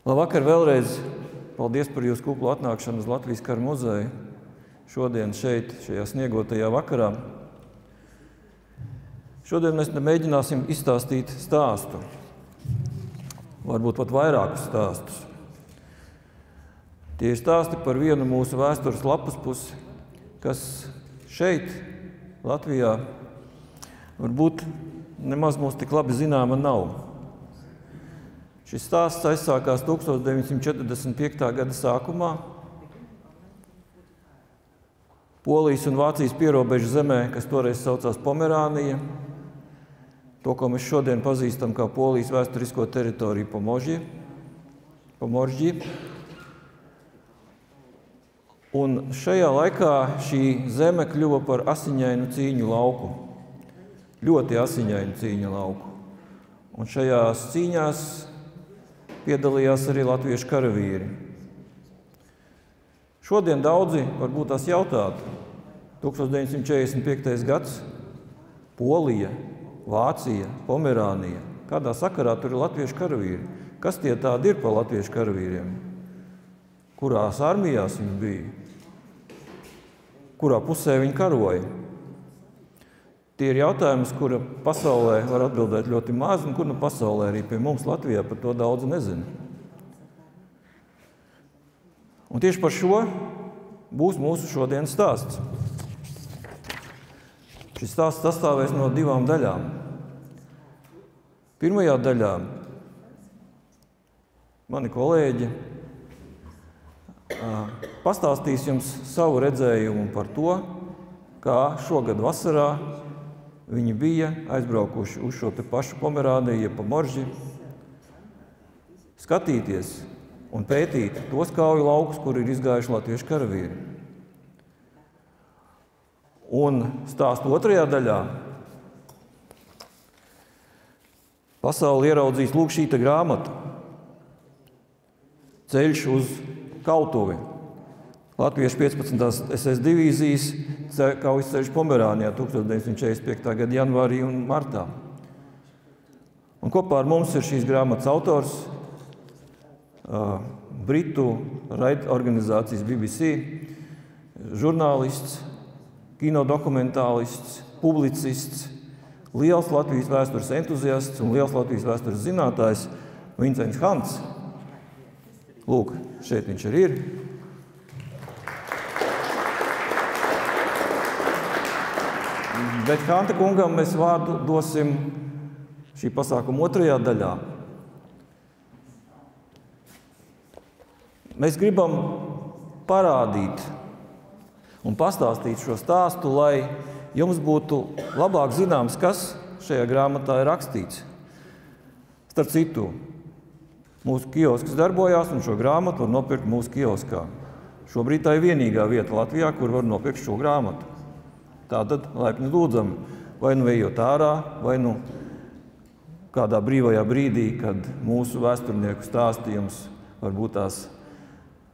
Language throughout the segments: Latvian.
Labvakar vēlreiz. Paldies par jūsu kuplu atnākšanu uz Latvijas Kara muzeju. Šodien šeit, šajā sniegotajā vakarā. Šodien mēs mēģināsim izstāstīt stāstu. Varbūt pat vairākus stāstus. Tie ir stāsti par vienu mūsu vēstures lapas pusi, kas šeit, Latvijā, varbūt nemaz mums tik labi zināma nav. Šis stāsts aizsākās 1945. gada sākumā Polijas un Vācijas pierobežu zemē, kas toreiz saucās Pomerānija, to, ko mēs šodien pazīstam kā Polijas vēsturisko teritoriju Pomoržģi. Un šajā laikā šī zeme kļuva par asiņainu cīņu lauku, ļoti asiņainu cīņu lauku. Un šajās cīņās piedalījās arī latviešu karavīri. Šodien daudzi varbūt tās jautātu. 1945. gads, Polija, Vācija, Pomerānija. Kādā sakarā tur ir latviešu karavīri? Kas tie tādi ir par latviešu karavīriem? Kurās armijās viņi bija? Kurā pusē viņi karoja? Tie ir jautājums, kura pasaulē var atbildēt ļoti maz, un kur nu pasaulē arī pie mums Latvijā par to daudz nezina. Un tieši par šo būs mūsu šodienas stāsts. Šis stāsts sastāvēs no divām daļām. Pirmajā daļā mani kolēģi pastāstīs jums savu redzējumu par to, kā šogad vasarā viņi bija aizbraukuši uz šo te pašu Pomerāniju, Pomoržģi, skatīties un pētīt tos kauju laukus, kur ir izgājuši latviešu karavīri. Un stāstu otrajā daļā pasauli ieraudzīs lūk šī te grāmata Ceļš uz Kautuvi. Latviešu 15. SS divīzijas kaujas ceļš Pomerānijā 1945. gada janvārī un martā. Un kopā ar mums ir šīs grāmatas autors, britu raidorganizācijas BBC, žurnālists, kinodokumentālists, publicists, liels Latvijas vēstures entuziasts un liels Latvijas vēstures zinātājs Vincents Hants. Lūk, šeit viņš arī ir. Bet Hanta kungam mēs vārdu dosim šī pasākuma otrajā daļā. Mēs gribam parādīt un pastāstīt šo stāstu, lai jums būtu labāk zināms, kas šajā grāmatā ir rakstīts. Starp citu, mūsu kiosks darbojās un šo grāmatu var nopirkt mūsu kioskā. Šobrīd tā ir vienīgā vieta Latvijā, kur var nopirkt šo grāmatu. Tātad laipni lūdzam, vai nu ejot ārā, vai nu kādā brīvajā brīdī, kad mūsu vēsturnieku stāstījums varbūt tās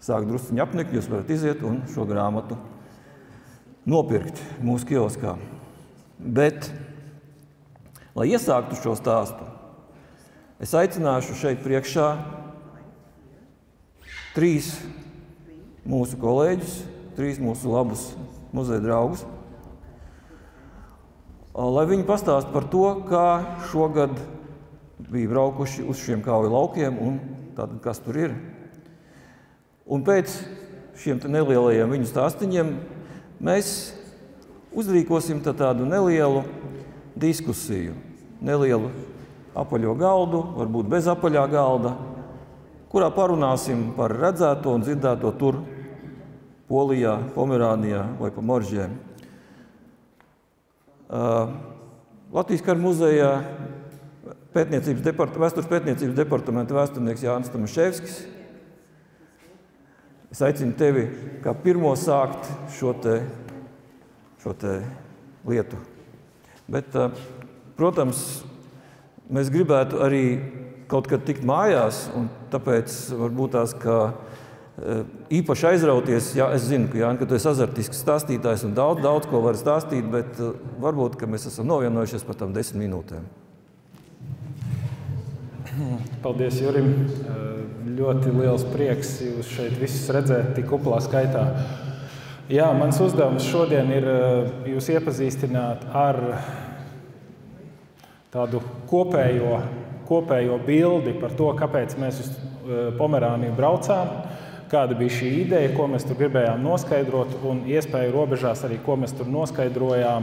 sāk drusciņi apnikt, jūs varat iziet un šo grāmatu nopirkt mūsu kioskā. Bet, lai iesāktu šo stāstu, es aicināšu šeit priekšā 3 mūsu kolēģus, 3 mūsu labus muzeja draugus, lai viņi pastāst par to, kā šogad bija braukuši uz šiem kauju laukiem un tātad kas tur ir. Un pēc šiem nelielajiem viņu stāstiņiem mēs uzrīkosim tādu nelielu diskusiju, nelielu apaļo galdu, varbūt bez apaļā galda, kurā parunāsim par redzēto un dzirdēto tur Polijā, Pomerānijā vai Pomoržģē. Latvijas Kara muzejā vēstures pētniecības departamenta vēsturnieks Jānis Tomaševskis. Es aicinu tevi kā pirmo sākt šo te lietu. Bet, protams, mēs gribētu arī kaut kad tikt mājās, un tāpēc varbūt tās, ka īpaši aizrauties, jā, es zinu, ka, Jāni, ka tu esi azartisks stāstītājs un daudz ko var stāstīt, bet varbūt, ka mēs esam novienojušies par tām 10 minūtēm. Paldies, Jurim. ļoti liels prieks jūs šeit visus redzēt tik kuplā skaitā. Jā, mans uzdevums šodien ir jūs iepazīstināt ar tādu kopējo bildi par to, kāpēc mēs uz Pomerāniju braucām, kāda bija šī ideja, ko mēs tur gribējām noskaidrot, un iespēju robežās arī, ko mēs tur noskaidrojām.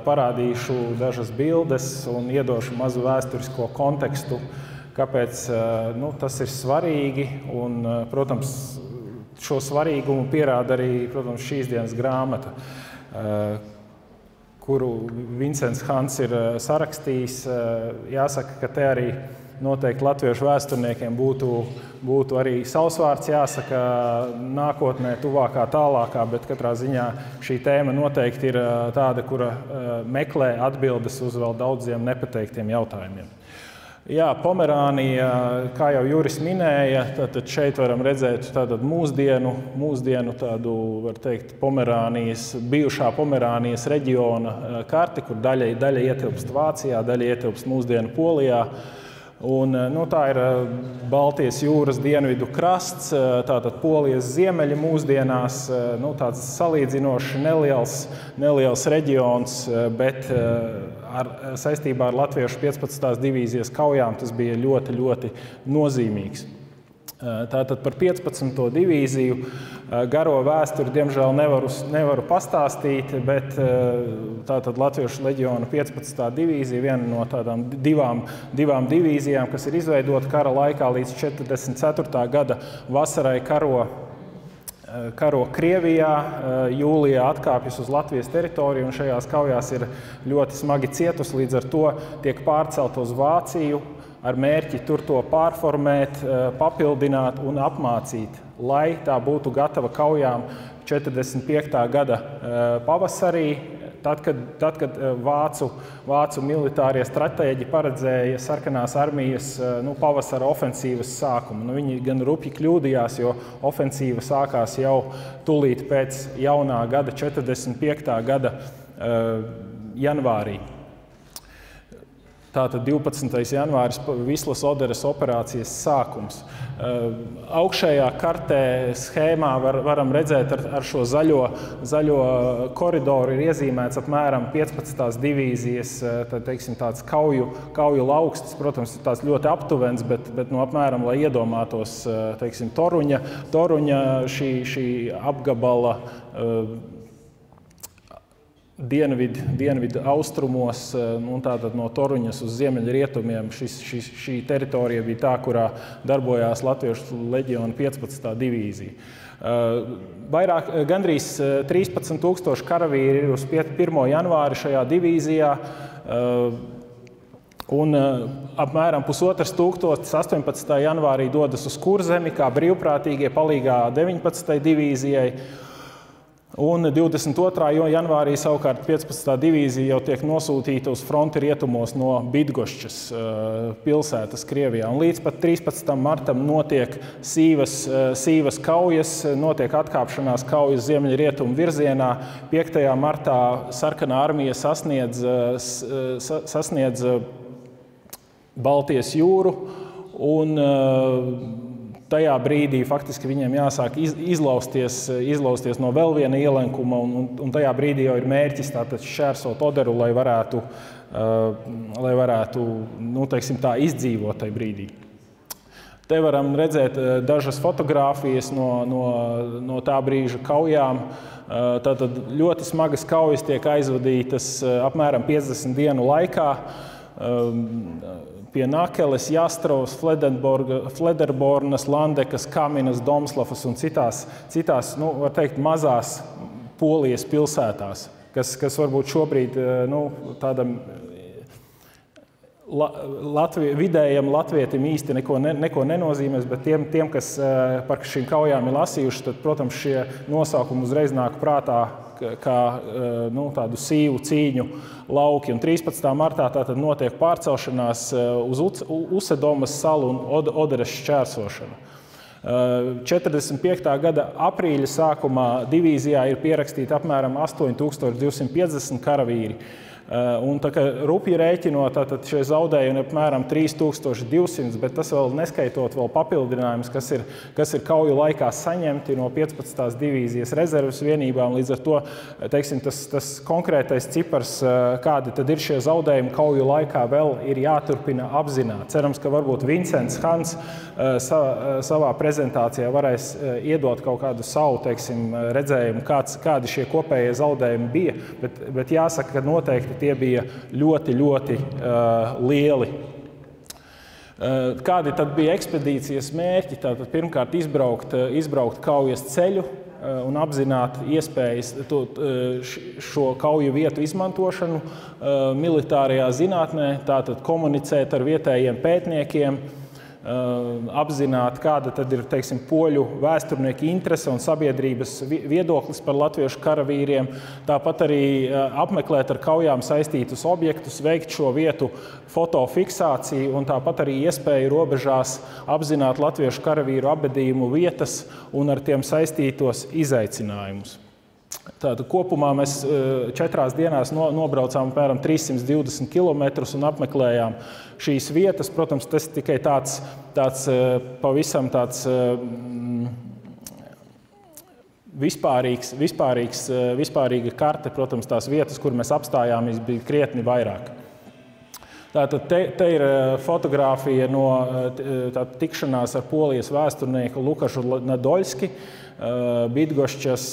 Parādīšu dažas bildes un iedošu mazu vēsturisko kontekstu, kāpēc tas ir svarīgi. Un, protams, šo svarīgumu pierāda arī, protams, šīs dienas grāmata, kuru Vincents Hans ir sarakstījis. Jāsaka, ka te arī noteikti latviešu vēsturniekiem būtu arī savs vārds jāsaka nākotnē, tuvākā, tālākā, bet katrā ziņā šī tēma noteikti ir tāda, kura meklē atbildes uz vēl daudziem nepateiktiem jautājumiem. Jā, Pomerānija, kā jau Juris minēja, tad šeit varam redzēt tātad mūsdienu tādu, var teikt, bijušā Pomerānijas reģiona karti, kur daļa ietilpst Vācijā, daļa ietilpst mūsdienu Polijā. Un, tā ir Baltijas jūras dienvidu krasts, tātad Polijas ziemeļi mūsdienās, tāds salīdzinoši neliels reģions, bet saistībā ar latviešu 15. divīzijas kaujām tas bija ļoti, ļoti nozīmīgs. Tātad par 15. divīziju garo vēsturi diemžēl nevaru pastāstīt, bet tātad Latviešu leģiona 15. divīzija, viena no tādām divām divīzijām, kas ir izveidota kara laikā līdz 44. gada vasarai karo Krievijā, jūlijā atkāpjas uz Latvijas teritoriju un šajās kaujās ir ļoti smagi cietusi, līdz ar to tiek pārcelt uz Vāciju ar mērķi tur to pārformēt, papildināt un apmācīt, lai tā būtu gatava kaujām 45. gada pavasarī, tad, kad vācu militārie stratēģi paredzēja sarkanās armijas pavasara ofensīvas sākumu. Viņi gan rupji kļūdījās, jo ofensīva sākās jau tūlīt pēc jaunā gada, 45. gada janvārī. Tātad 12. janvāris Vislas Oderes operācijas sākums. Augšējā kartē schēmā varam redzēt ar šo zaļo koridoru ir iezīmēts apmēram 15. divīzijas tāds kauju laukstis. Protams, tāds ļoti aptuvens, bet apmēram, lai iedomātos Toruņa šī apgabala dienvidu austrumos, tātad no Toruņas uz ziemeļrietumiem. Šī teritorija bija tā, kurā darbojās Latviešu leģiona 15. divīzija. Gandrīz 13,000 karavīri ir uz 1. janvāri šajā divīzijā, un apmēram 1500 18. janvārī dodas uz Kurzemi kā brīvprātīgie palīgā 19. divīzijai. Un 22. janvārī savukārt 15. divīzija jau tiek nosūtīta uz fronti rietumos no Bidgošķas pilsētas Krievijā. Un līdz pat 13. martam notiek sīvas kaujas, notiek atkāpšanās kaujas ziemeļrietumu virzienā. 5. martā sarkanā armija sasniedz Baltijas jūru un tajā brīdī faktiski viņiem jāsāk izlausties no vēl viena ielenkuma, un tajā brīdī jau ir mērķis tātad šķērsot Oderu, lai varētu izdzīvot tajā brīdī. Te varam redzēt dažas fotogrāfijas no tā brīža kaujām. Tātad ļoti smagas kaujas tiek aizvadītas apmēram 50 dienu laikā. Pie Nakeles, Jastrovas, Flederbornas, Landekas, Kaminas, Domslavas un citās, var teikt, mazās Polijas pilsētās, kas varbūt šobrīd tādam vidējam latvietim īsti neko nenozīmēs, bet tiem, kas par šīm kaujām ir lasījuši, tad, protams, šie nosaukumi uzreiz nāk prātā kā tādu sīvu cīņu lauki. Un 13. martā tātad notiek pārcelšanās uz Usedomas salu un Oderes šķērsošanu. 45. gada aprīļa sākumā divīzijā ir pierakstīti apmēram 8250 karavīri. Un tā kā rupji rēķinot, tātad šie zaudējumi apmēram 3200, bet tas vēl neskaitot vēl papildinājumus, kas ir kauju laikā saņemti no 15. divīzijas rezerves vienībām. Līdz ar to, teiksim, tas konkrētais cipars, kādi tad ir šie zaudējumi kauju laikā, vēl ir jāturpina apzināt. Cerams, ka varbūt Vincents Hans savā prezentācijā varēs iedot kaut kādu savu, teiksim, redzējumu, kādi šie kopējie zaudējumi bija, bet jāsaka, ka noteikti tie bija ļoti, ļoti lieli. Kādi tad bija ekspedīcijas mērķi? Tātad pirmkārt izbraukt kaujas ceļu un apzināt iespējas šo kauju vietu izmantošanu militārajā zinātnē, tātad komunicēt ar vietējiem pētniekiem, apzināt, kāda tad ir, teiksim, poļu vēsturnieku interese un sabiedrības viedoklis par latviešu karavīriem, tāpat arī apmeklēt ar kaujām saistītus objektus, veikt šo vietu fotofiksāciju un tāpat arī iespēju robežās apzināt latviešu karavīru apbedījumu vietas un ar tiem saistītos izaicinājumus. Tātad kopumā mēs 4 dienās nobraucām apmēram 320 km un apmeklējām šīs vietas. Protams, tas tikai tāds pavisam tāds vispārīga karte. Protams, tās vietas, kur mēs apstājāmies, bija krietni vairāk. Tātad te ir fotogrāfija no tikšanās ar polijas vēsturnieku Lukašu Nadoļski, Bydgošķas,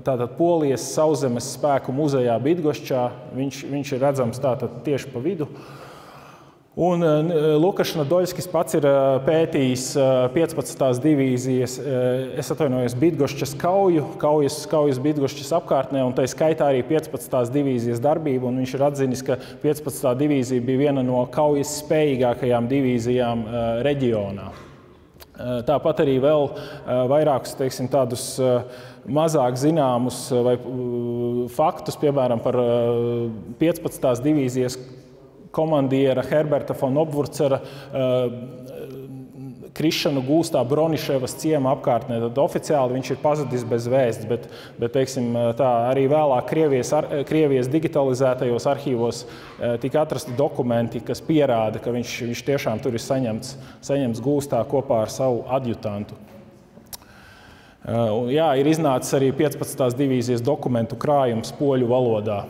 tātad Polijas sauszemes spēku muzejā Bydgošķā. Viņš ir redzams tātad tieši pa vidu. Un Lukašs Nadoļskis pats ir pētījis 15. divīzijas, es atvainojos, Bydgošķas kaujas Bydgošķas apkārtnē, un tai skaitā arī 15. divīzijas darbību, un viņš ir atzinis, ka 15. divīzija bija viena no kaujas spējīgākajām divīzijām reģionā. Tāpat arī vēl vairākus, teiksim, tādus mazāk zināmus vai faktus, piemēram, par 15. divīzijas komandiera Herberta von Obvurcera krišanu gūstā Broniševas ciema apkārtnē. Tad oficiāli viņš ir pazudis bez vēsts, bet teiksim, tā arī vēlāk Krievijas digitalizētajos arhīvos tika atrasti dokumenti, kas pierāda, ka viņš tiešām tur ir saņemts gūstā kopā ar savu adjutantu. Jā, ir iznācis arī 15. divīzijas dokumentu krājums poļu valodā.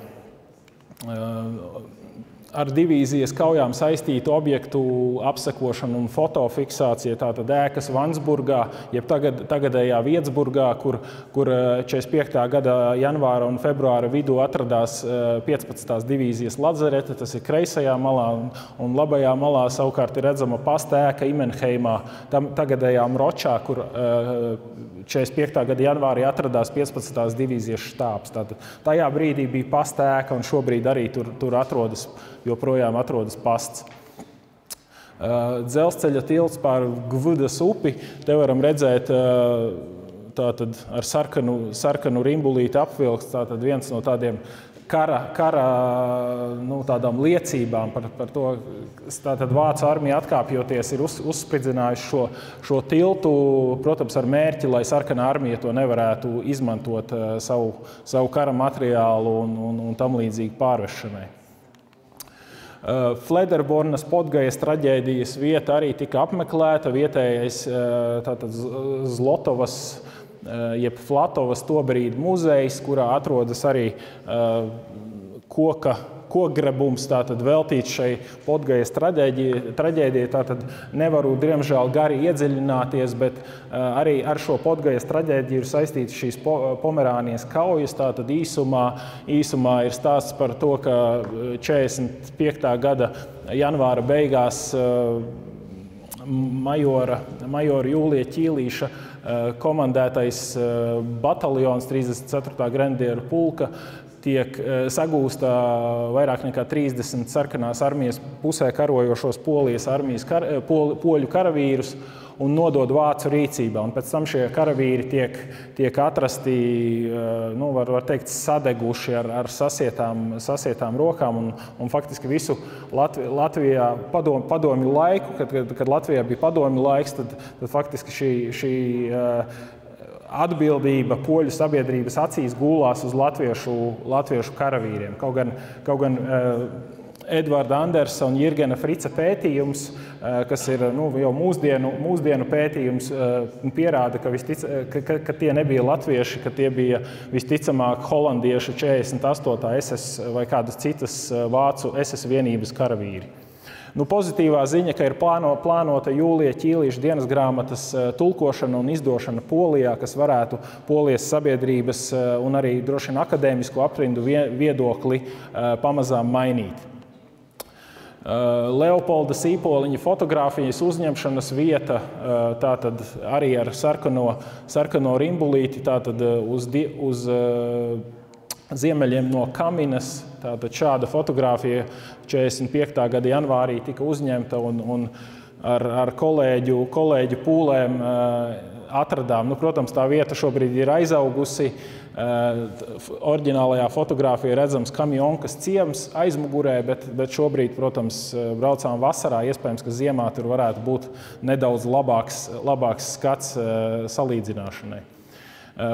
Ar divīzijas kaujām saistītu objektu apsekošanu un fotofiksāciju, tātad ēkas Vansburgā, jeb tagadējā Vietsburgā, kur 45. gada janvāra un februāra vidū atradās 15. divīzijas lazarete, tas ir kreisajā malā, un labajā malā savukārt ir redzama pasta ēka Imenheimā, tagadējā Mročā, kur 45. gada janvārī atradās 15. divīzijas štābs. Tātad tajā brīdī bija pasta ēka, un šobrīd arī tur joprojām atrodas pasts. Dzelzceļa tilts pār Gvudas upi, te varam redzēt tātad ar sarkanu rimbulīti apvilkts, tātad viens no tādiem kara tādām liecībām par to, tātad Vācu armija atkāpjoties ir uzspridzinājuši šo tiltu, protams, ar mērķi, lai sarkanā armija to nevarētu izmantot savu kara materiālu un tam līdzīgi pārvešanai. Flederbornas Podgajas traģēdijas vieta arī tika apmeklēta. Vietējais tātad Zlotovas jeb Flatovas tobrīd muzejs, kurā atrodas arī kokgrebums, tātad veltīts šai Podgajas traģēdijai. Tātad nevaru, diemžēl, gari iedziļināties, bet arī ar šo Podgajas traģēdiju ir saistīts šīs Pomerānijas kaujas. Tātad īsumā ir stāsts par to, ka 45. gada janvāra beigās majora Jūlija Ķīlīša komandētais bataljons 34. grenadieru pulka sagūsta vairāk nekā 30 sarkanās armijas pusē karojošos poļu karavīrus un nodod vācu rīcībā. Un pēc tam šie karavīri tiek atrasti, var teikt, sadeguši ar sasietām rokām. Un faktiski visu Latvijā padomju laiku, kad Latvijā bija padomju laiks, tad faktiski šī atbildība poļu sabiedrības acīs gulās uz latviešu karavīriem. Kaut gan Edvarda Andersa un Jirgena Frica pētījums, kas ir jau mūsdienu pētījums, pierāda, ka tie nebija latvieši, ka tie bija visticamāk holandiešu 48. SS vai kādas citas vācu SS vienības karavīri. Pozitīvā ziņa, ka ir plānota Jūlija Ķīlīša dienas grāmatas tulkošana un izdošana Polijā, kas varētu Polijas sabiedrības un arī droši vien akadēmisko aprindu viedokli pamazām mainīt. Leopolda Sīpoliņa fotogrāfijas uzņemšanas vieta tātad arī ar sarkano rimbulīti tātad uz ziemeļiem no Kaminas. Tātad šāda fotogrāfija 45. gada janvārī tika uzņemta un ar kolēģu pūlēm atradām. Protams, tā vieta šobrīd ir aizaugusi. Oriģinālajā fotogrāfijā redzams Kamjonkas ciems aizmugurē, bet šobrīd, protams, braucām vasarā. Iespējams, ka ziemā tur varētu būt nedaudz labāks skats salīdzināšanai.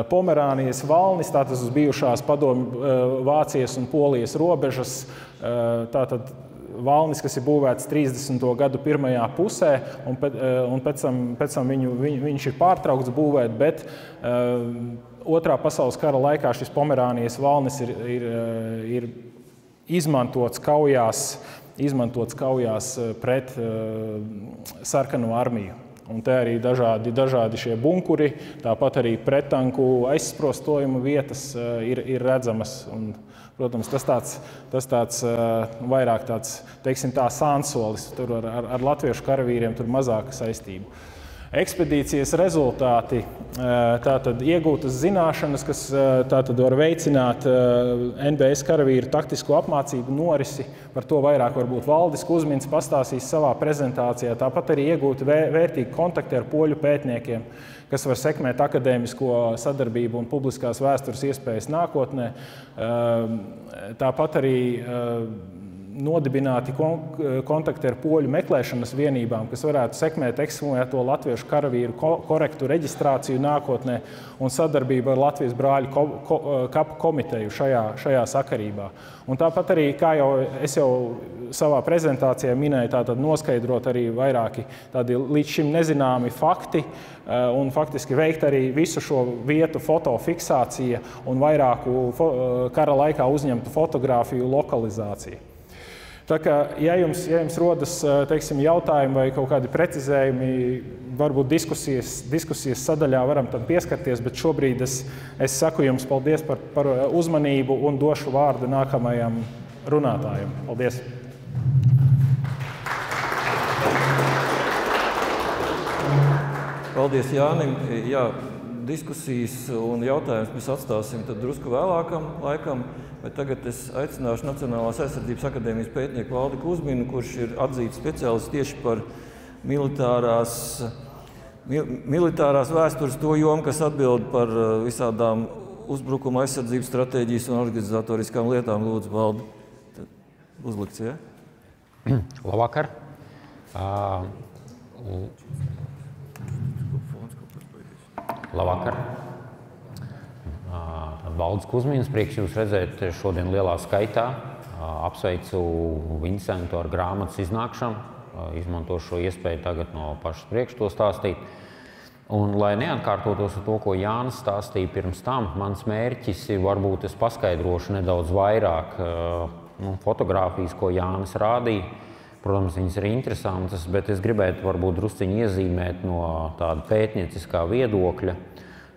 Pomerānijas valnis, tātad uz bijušās padomju Vācijas un Polijas robežas, tātad valnis, kas ir būvēts 30. gadu pirmajā pusē, un pēc tam viņš ir pārtraukts būvēt, bet Otrā pasaules kara laikā šis Pomerānijas valnis ir izmantots kaujās pret sarkano armiju. Un te arī dažādi šie bunkuri, tāpat arī prettanku aizsprostojuma vietas ir redzamas. Un, protams, tas tāds vairāk tāds, teiksim tā, sānsolis. Tur ar latviešu karavīriem tur mazāka saistība. Ekspedīcijas rezultāti, tātad iegūtas zināšanas, kas tātad var veicināt NBS karavīru taktisko apmācību norisi. Par to vairāk varbūt Valdis Kuzmins pastāstīs savā prezentācijā. Tāpat arī iegūti vērtīgi kontakti ar poļu pētniekiem, kas var sekmēt akadēmisko sadarbību un publiskās vēstures iespējas nākotnē. Tāpat arī nodibināti kontakti ar poļu meklēšanas vienībām, kas varētu sekmēt ekshumēto latviešu karavīru korektu reģistrāciju nākotnē un sadarbību ar Latvijas brāļu kapu komiteju šajā sakarībā. Un tāpat arī, kā es jau savā prezentācijā minēju, tātad noskaidrot arī vairāki tādi līdz šim nezināmi fakti un faktiski veikt arī visu šo vietu fotofiksācija un vairāku kara laikā uzņemtu fotogrāfiju lokalizāciju. Tā kā, ja jums rodas, teiksim, jautājumi vai kaut kādi precizējumi, varbūt diskusijas sadaļā varam tam pieskarties, bet šobrīd es saku jums paldies par uzmanību un došu vārdu nākamajam runātājam. Paldies! Paldies Jānim! Jā, diskusijas un jautājumus mēs atstāsim tad drusku vēlākam laikam. Bet tagad es aicināšu Nacionālās aizsardzības akadēmijas pētnieku Valdi Kuzminu, kurš ir atzīts speciālists tieši par militārās vēstures to jomu, kas atbild par visādām uzbrukuma aizsardzības stratēģijas un organizatoriskām lietām. Lūdzu, Valdi, uzlikts, ja? Labvakar. Labvakar. Valdis Kuzmins, prieks jūs redzēt šodien lielā skaitā. Apsveicu Vincentu ar grāmatas iznākšanu. Izmantošu šo iespēju tagad no pašas priekš to stāstīt. Un, lai neatkārtotos ar to, ko Jānis stāstīja pirms tam, mans mērķis ir varbūt es paskaidrošu nedaudz vairāk fotogrāfijas, ko Jānis rādīja. Protams, viņas ir interesantas, bet es gribētu varbūt drusciņi iezīmēt no tāda pētnieciskā viedokļa,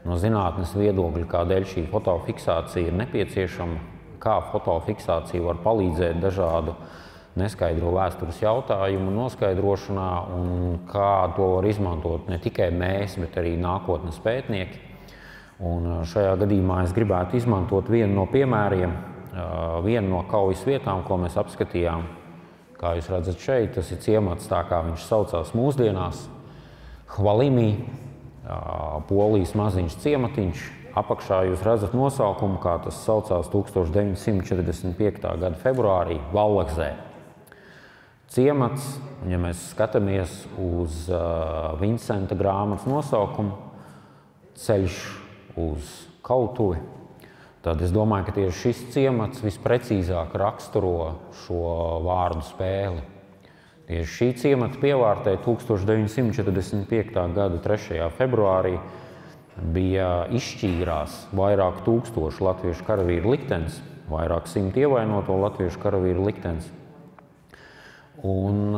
no zinātnes viedokļa, kādēļ šī fotofiksācija ir nepieciešama, kā fotofiksācija var palīdzēt dažādu neskaidro vēstures jautājumu noskaidrošanā un kā to var izmantot ne tikai mēs, bet arī nākotnes pētnieki. Un šajā gadījumā es gribētu izmantot vienu no piemēriem, vienu no kaujas vietām, ko mēs apskatījām. Kā jūs redzat šeit, tas ir ciemats tā, kā viņš saucās mūsdienās, Hvalimī. Polijas maziņš ciematiņš. Apakšā jūs redzat nosaukumu, kā tas saucās 1945. gada februārī Vallakzē. Ciemats, un ja mēs skatāmies uz Vincenta grāmatas nosaukumu, ceļš uz kautuvi, tad es domāju, ka tieši šis ciemats visprecīzāk raksturo šo vārdu spēli. Tieši šī ciemata pievārtē 1945. gada 3. februārī bija izšķīrās vairāk tūkstošu latviešu karavīru liktenis, vairāk 100 ievainoto latviešu karavīru liktenis. Un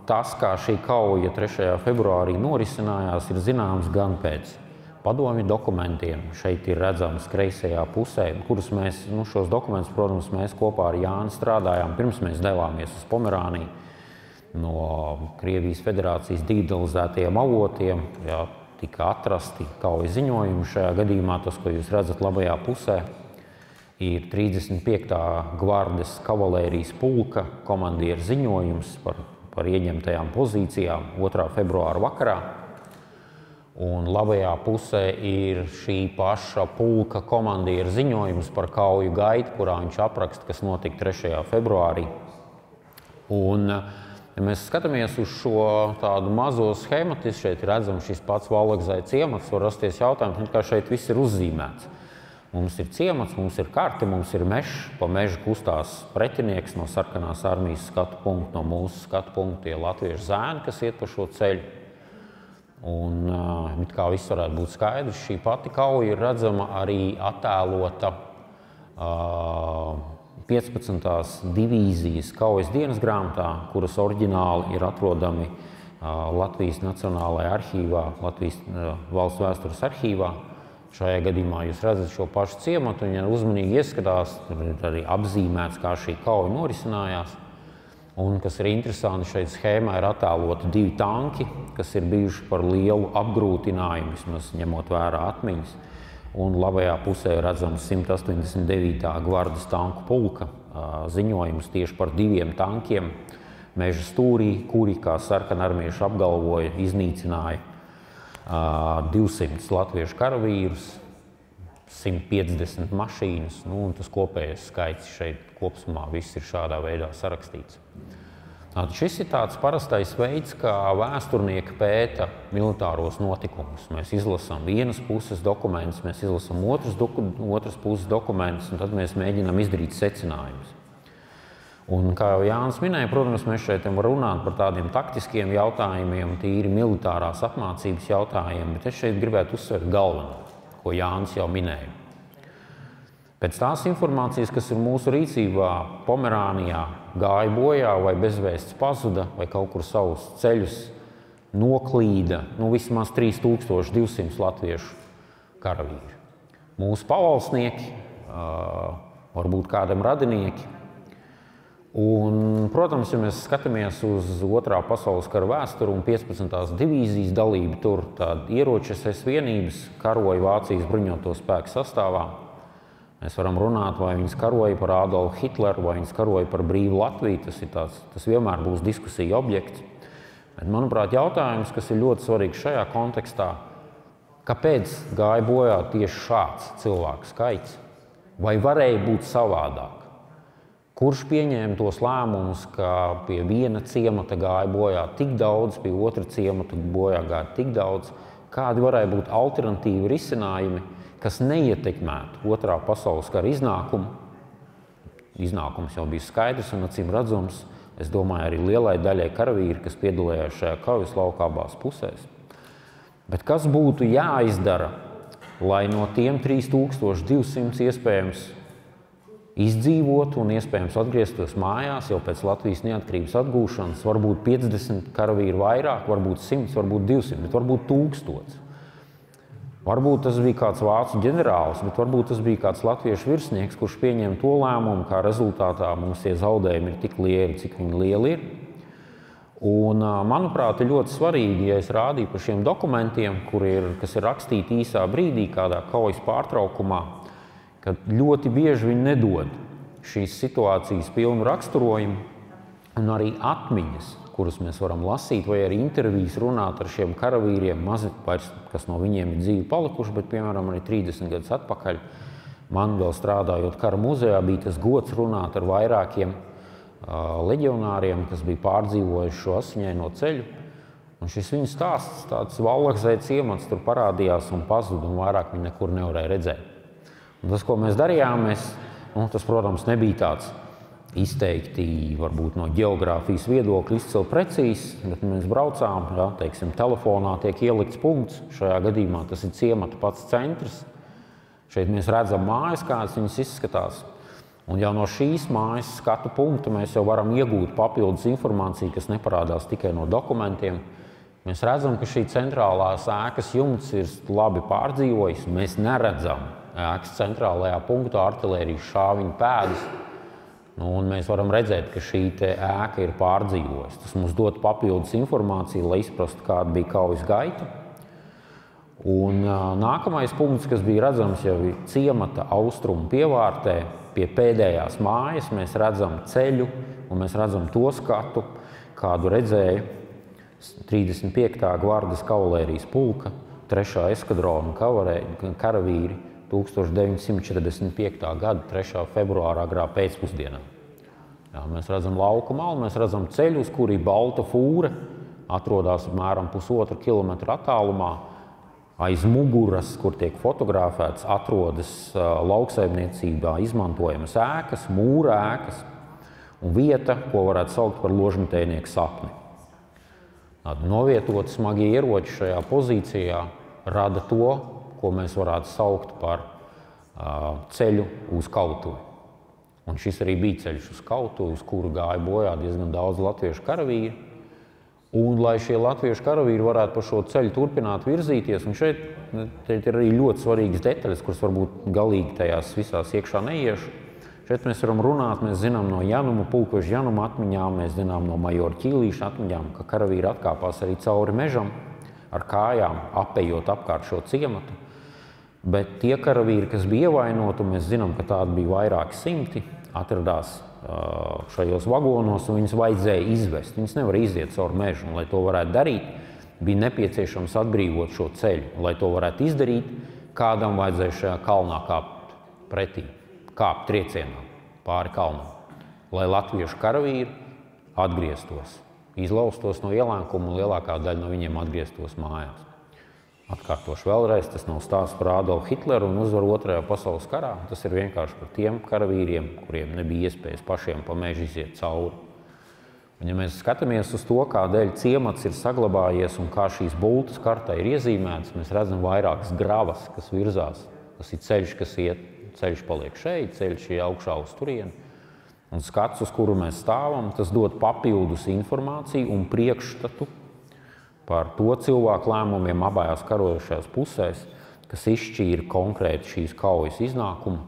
tas, kā šī kauja 3. februārī norisinājās, ir zināms gan pēc padomju dokumentiem. Šeit ir redzams kreisajā pusē, kurus mēs, šos dokumentus, protams, mēs kopā ar Jāni strādājām, pirms mēs devāmies uz Pomerāniju no Krievijas Federācijas digitalizētajiem avotiem. Jā, tika atrasti kaujas ziņojumi. Šajā gadījumā tas, ko jūs redzat labajā pusē, ir 35. gvardes kavalērijas pulka komandieru ziņojums par ieņemtajām pozīcijām 2. februāra vakarā. Un labajā pusē ir šī paša pulka komandieru ziņojums par kauju gaitu, kurā viņš apraksta, kas notika 3. februārī. Un, ja mēs skatāmies uz šo tādu mazo schematismu, šeit redzam šis pats Valakzai ciemats, var rasties jautājums, kā šeit viss ir uzzīmēts. Mums ir ciemats, mums ir karte, mums ir mežs, pa mežu kustās pretinieks no sarkanās armijas skatu punktu, no mūsu skatu punktu, tie latviešu zēni, kas iet pa šo ceļu. Un it kā viss varētu būt skaidrs, šī pati kauja ir redzama arī attēlota 15. divīzijas kaujas dienas grāmatā, kuras oriģināli ir atrodami Latvijas Nacionālajā arhīvā, Latvijas valsts vēstures arhīvā. Šajā gadījumā jūs redzat šo pašu ciematu, un ja uzmanīgi ieskatās, tur ir arī apzīmēts, kā šī kauja norisinājās. Un, kas ir interesanti, šeit schēmā ir attēloti 2 tanki, kas ir bijuši par lielu apgrūtinājumu, vismaz ņemot vērā atmiņas. Un labajā pusē redzams 189. gvardes tanku pulka ziņojums tieši par 2 tankiem meža stūrī, kuri, kā sarkanarmieši apgalvoja, iznīcināja 200 latviešu karavīrus, 150 mašīnas, un tas kopējais skaits šeit kopsumā viss ir šādā veidā sarakstīts. Šis ir tāds parastais veids, kā vēsturnieki pēta militāros notikumus. Mēs izlasām vienas puses dokumentus, mēs izlasām otras puses dokumentus, un tad mēs mēģinām izdarīt secinājumus. Un, kā jau Jānis minēja, protams, mēs šeit varam runāt par tādiem taktiskiem jautājumiem, tīri militārās apmācības jautājumiem, bet es šeit gribētu uzsvērt galveno, ko Jānis jau minēja. Pēc tās informācijas, kas ir mūsu rīcībā, Pomerānijā gāja bojā vai bezvēsts pazuda vai kaut kur savus ceļus noklīda, vismaz 3200 latviešu karavīri. Mūsu pavalsnieki, varbūt kādam radinieki. Un, protams, ja mēs skatāmies uz 2. pasaules kara vēsturi un 15. divīzijas dalību tur, tad ieroču SS vienības karoja Vācijas bruņoto spēku sastāvā. Mēs varam runāt, vai viņas karoja par Adolfu Hitleru, vai viņas karoja par brīvu Latviju. Tas vienmēr būs diskusija objekts. Bet, manuprāt, jautājums, kas ir ļoti svarīgs šajā kontekstā, kāpēc gāja bojā tieši šāds cilvēku skaits? Vai varēja būt savādāk? Kurš pieņēma tos lēmumus, ka pie viena ciemata gāja bojā tik daudz, pie otra ciemata bojā gāja tik daudz? Kādi varēja būt alternatīvi risinājumi, kas neietekmētu 2. pasaules kara iznākumu? Iznākums jau bija skaidrs un acīm redzams. Es domāju, arī lielai daļai karavīri, kas piedalījās šajā kaujas laukā abās pusēs. Bet kas būtu jāizdara, lai no tiem 3200 iespējams izdzīvotu un iespējams atgrieztos mājās jau pēc Latvijas neatkarības atgūšanas, varbūt 50 karavīru vairāk, varbūt 100, varbūt 200, bet varbūt 1000. Varbūt tas bija kāds vācu ģenerālis, bet varbūt tas bija kāds latviešu virsnieks, kurš pieņēma to lēmumu, kā rezultātā mums tie zaudējumi ir tik lieli, cik viņi lieli ir. Un, manuprāt, ir ļoti svarīgi, ja es rādīju par šiem dokumentiem, kas ir rakstīti īsā brīdī, kādā kaujas pārtraukumā, kad ļoti bieži viņi nedod šīs situācijas pilnu raksturojumu un arī atmiņas, kurus mēs varam lasīt, vai arī intervijas runāt ar šiem karavīriem, mazi vairs, kas no viņiem ir dzīvi palikuši, bet, piemēram, arī 30 gadus atpakaļ. Man vēl strādājot kara muzejā, bija tas gods runāt ar vairākiem leģionāriem, kas bija pārdzīvojuši šo asiņaino ceļu. Un šis viņa stāsts, tāds Vallakzē ciemats tur parādījās un pazuda, un vairāk viņi nekur nevarēja redzēt. Un tas, ko mēs darījām, tas, protams, nebija tāds izteikti, varbūt no ģeogrāfijas viedokļa izcili precīzi, bet mēs braucām, teiksim, telefonā tiek ielikts punkts, šajā gadījumā tas ir ciemata pats centrs. Šeit mēs redzam mājas, kādas viņas izskatās. Un jau no šīs mājas skatu punkta mēs jau varam iegūt papildus informāciju, kas neparādās tikai no dokumentiem. Mēs redzam, ka šī centrālās ēkas jumts ir labi pārdzīvojis. Mēs neredzam ēkas centrālajā punktā artilērijas šāviņu pēdas. Un mēs varam redzēt, ka šī ēka ir pārdzīvojusi. Tas mums dod papildus informāciju, lai izprastu, kāda bija kaujas gaita. Un nākamais punkts, kas bija redzams, jau ir ciemata austrumu pievārtē. Pie pēdējās mājas mēs redzam ceļu un mēs redzam to skatu, kādu redzēja 35. gvardas kavalērijas pulka 3. eskadrona karavīri 1945. gada 3. februāra agrā pēcpusdienā. Mēs redzam lauku malu, mēs redzam ceļu, uz kuri balta fūre atrodas apmēram 1,5 kilometru attālumā. Aiz muguras, kur tiek fotografēts, atrodas lauksaimniecībā izmantojamas ēkas, mūra ēkas un vieta, ko varētu saukt par ložmetējnieku sapni. Novietot smagie ieroči šajā pozīcijā rada to, ko mēs varētu saukt par ceļu uz kautuvi. Un šis arī bija ceļš uz kautuvi, uz kuru gāja bojā diezgan daudz latviešu karavīri. Un, lai šie latviešu karavīri varētu pa šo ceļu turpināt virzīties, un šeit ir arī ļoti svarīgas detaļas, kuras varbūt galīgi tajās visās iekšā neiešu. Šeit mēs varam runāt, mēs zinām no Januma, pulkveža Januma atmiņām, mēs zinām no majora Ķīlīša atmiņām, ka karavīri atkāpās arī cauri mežam ar kājām, apejot apkārt šo ciematu. Bet tie karavīri, kas bija ievainoti, mēs zinām, ka tādi bija vairāki simti, atradās šajos vagonos, un viņus vajadzēja izvest. Viņus nevar iziet cauri mežu, un, lai to varētu darīt, bija nepieciešams atbrīvot šo ceļu. Un, lai to varētu izdarīt, kādam vajadzēja šajā kalnā kāpt pretī, kāpt triecienā pāri kalnam, lai latviešu karavīri atgrieztos, izlaustos no ielēkuma, un lielākā daļa no viņiem atgrieztos mājās. Atkārtošu vēlreiz, tas nav stāsts par Adolfu Hitleru un uzvaru Otrajā pasaules karā. Tas ir vienkārši par tiem karavīriem, kuriem nebija iespējas pašiem pa mežu iziet cauri. Un, ja mēs skatāmies uz to, kādēļ ciemats ir saglabājies un kā šīs bultas kartā ir iezīmētas, mēs redzam vairākas gravas, kas virzās. Tas ir ceļš, kas iet, ceļš paliek šeit, ceļš ir augšā uz turieni. Un skats, uz kuru mēs stāvam, tas dod papildus informāciju un priekšstatu par to cilvēku lēmumiem abās karojošajās pusēs, kas izšķīra konkrēti šīs kaujas iznākumu.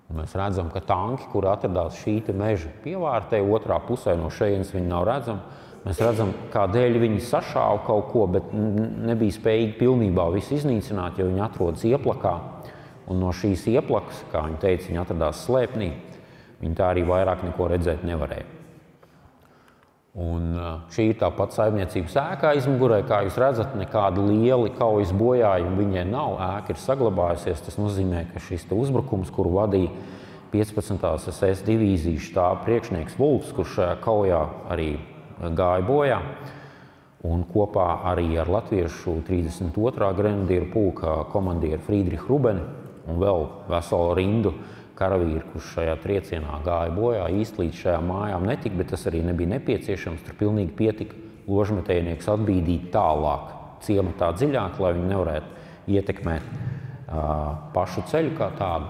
Un mēs redzam, ka tanki, kur atradās šī meža pievārtē, otrā pusē no šejienes viņi nav redzami. Mēs redzam, kādēļ viņi sašāva kaut ko, bet nebija spējīgi pilnībā visu iznīcināt, jo viņi atrodas ieplakā. Un no šīs ieplakas, kā viņi teica, viņi atradās slēpnī, viņi tā arī vairāk neko redzēt nevarēja. Un šī ir tāpat saimniecības ēkā aizmugurē, kā jūs redzat, nekāda lieli kaujas bojājumi viņai nav, ēka ir saglabājusies. Tas nozīmē, ka šis uzbrukums, kuru vadīja 15. SS divīzijas štāba priekšnieks Vulfs, kurš šajā kaujā arī gāja bojā, un kopā arī ar latviešu 32. grenadieru pulka komandieru Friedrihu Rubeni un vēl veselu rindu karavīri, kurš šajā triecienā gāja bojā, īsti līdz šajām mājām netika, bet tas arī nebija nepieciešams. Tur pilnīgi pietika ložmetējnieks atbīdīt tālāk, ciematā dziļāk, lai viņi nevarētu ietekmēt pašu ceļu kā tādu,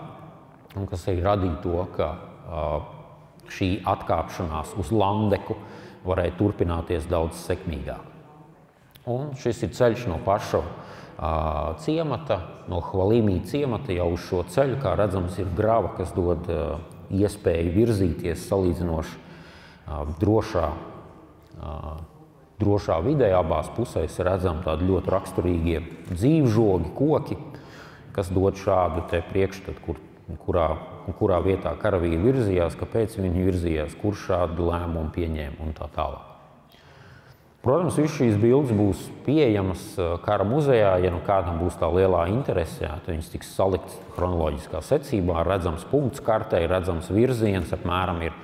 un kas arī radīja to, ka šī atkāpšanās uz Landeku varēja turpināties daudz sekmīgāk. Un šis ir ceļš no paša ciemata, no Hvalīmī ciemata jau uz šo ceļu, kā redzams, ir grava, kas dod iespēju virzīties salīdzinoši drošā vidē. Abās pusēs redzam tādi ļoti raksturīgie dzīvžogi, koki, kas dod šādu te priekšstatu, kurā vietā karavīri virzījās, kāpēc viņi virzījās, kurš šādu lēmumu pieņēma un tā tālāk. Protams, visas šīs bildes būs pieejamas kara muzejā, ja nu kādam būs tā lielā interese, tad viņas tiks saliktas chronoloģiskā secībā, redzams punkts kartē, redzams virziens, apmēram ir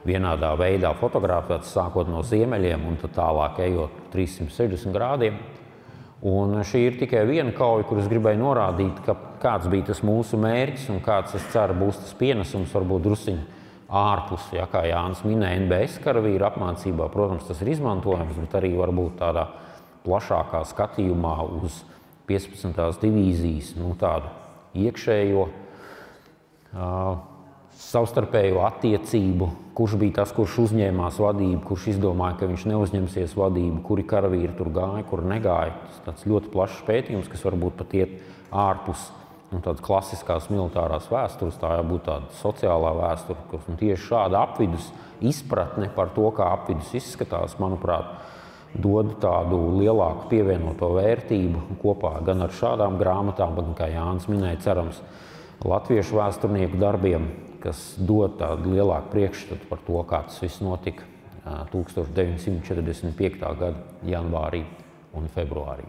vienādā veidā fotografēts, sākot no ziemeļiem un tad tālāk ejot 360 grādiem. Un šī ir tikai viena kauja, kur es gribēju norādīt, kāds bija tas mūsu mērķis un kāds, es ceru, būs tas pienesums, varbūt drusciņi ārpus, ja, kā Jānis minēja, NBS karavīru apmācībā, protams, tas ir izmantojams, bet arī varbūt tādā plašākā skatījumā uz 15. divīzijas, tādu iekšējo savstarpējo attiecību, kurš bija tas, kurš uzņēmās vadību, kurš izdomāja, ka viņš neuzņemsies vadību, kuri karavīri tur gāja, kur negāja. Tas tāds ļoti plašs pētījums, kas varbūt pat iet ārpus tādas klasiskās militārās vēstures, tā jābūt tāda sociālā vēsture, un tieši šāda apvidus izpratne par to, kā apvidus izskatās, manuprāt, dod tādu lielāku pievienoto vērtību kopā gan ar šādām grāmatām, gan, kā Jānis minēja, cerams, latviešu vēsturnieku darbiem, kas dod tādu lielāku priekšstatu par to, kā tas viss notika 1945. Gada janvārī un februārī.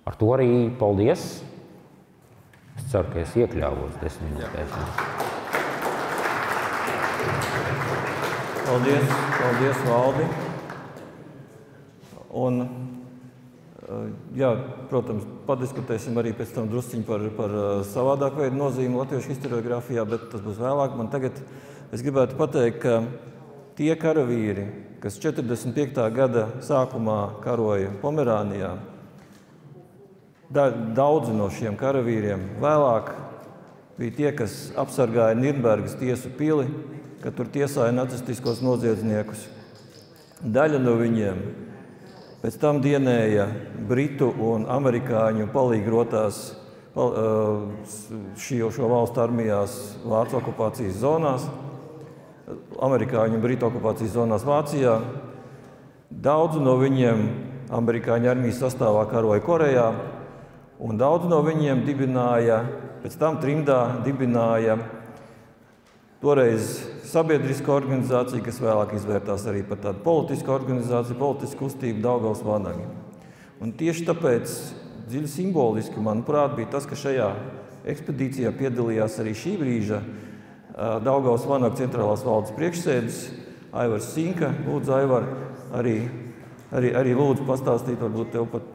Ar to arī paldies! Es ceru, ka es iekļāvos 10 minūtēs. Paldies, Valdi! Un, jā, protams, padiskutēsim arī pēc tam drusciņi par savādāku veidu nozīmi latviešu historiogrāfijā, bet tas būs vēlāk. Man tagad es gribētu pateikt, ka tie karavīri, kas 45. gada sākumā karoja Pomerānijā, daudzi no šiem karavīriem vēlāk bija tie, kas apsargāja Nirnbergas tiesu pili, kad tur tiesāja nacistiskos noziedzniekus. Daļa no viņiem pēc tam dienēja britu un amerikāņu palīgrotās šo valstu armijās Vācu okupācijas zonās, amerikāņu un britu okupācijas zonās Vācijā. Daudzi no viņiem amerikāņu armijas sastāvā karoja Korejā, un daudzi no viņiem pēc tam trimdā dibināja toreiz sabiedriska organizācija, kas vēlāk izvērtās arī par tādu politisku organizāciju, politisku kustību Daugavas vanagi. Un tieši tāpēc dziļi simboliski, manuprāt, bija tas, ka šajā ekspedīcijā piedalījās arī šī brīža Daugavas vanagu centrālās valdes priekšsēdis Aivars Sinka. Lūdzu, Aivar, arī lūdzu pastāstīt, varbūt tev pat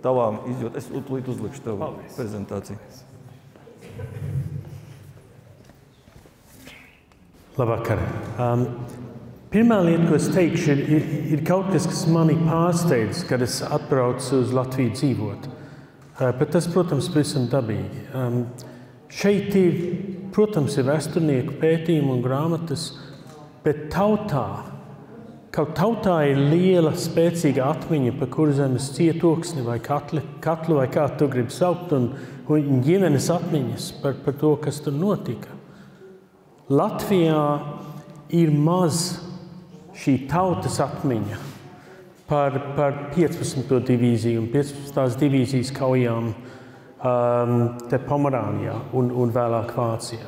tavām izjūt. Es tūlīt uzlikšu tev prezentāciju. Labvakar. Pirmā lieta, ko es teikšu, ir kaut kas, kas mani pārsteidz, kad es atbraucu uz Latviju dzīvot. Bet tas, protams, pavisam dabīgi. Šeit ir, protams, ir vēsturnieku pētījumi un grāmatas, bet kaut tautā ir liela, spēcīga atmiņa par Kurzemes cietoksni vai katlu vai kā tu gribi saukt, un ģimenes atmiņas par to, kas tur notika. Latvijā ir maz šī tautas atmiņa par 15. divīziju un 15. divīzijas kaujām te Pomerānijā un vēlāk Vācijā.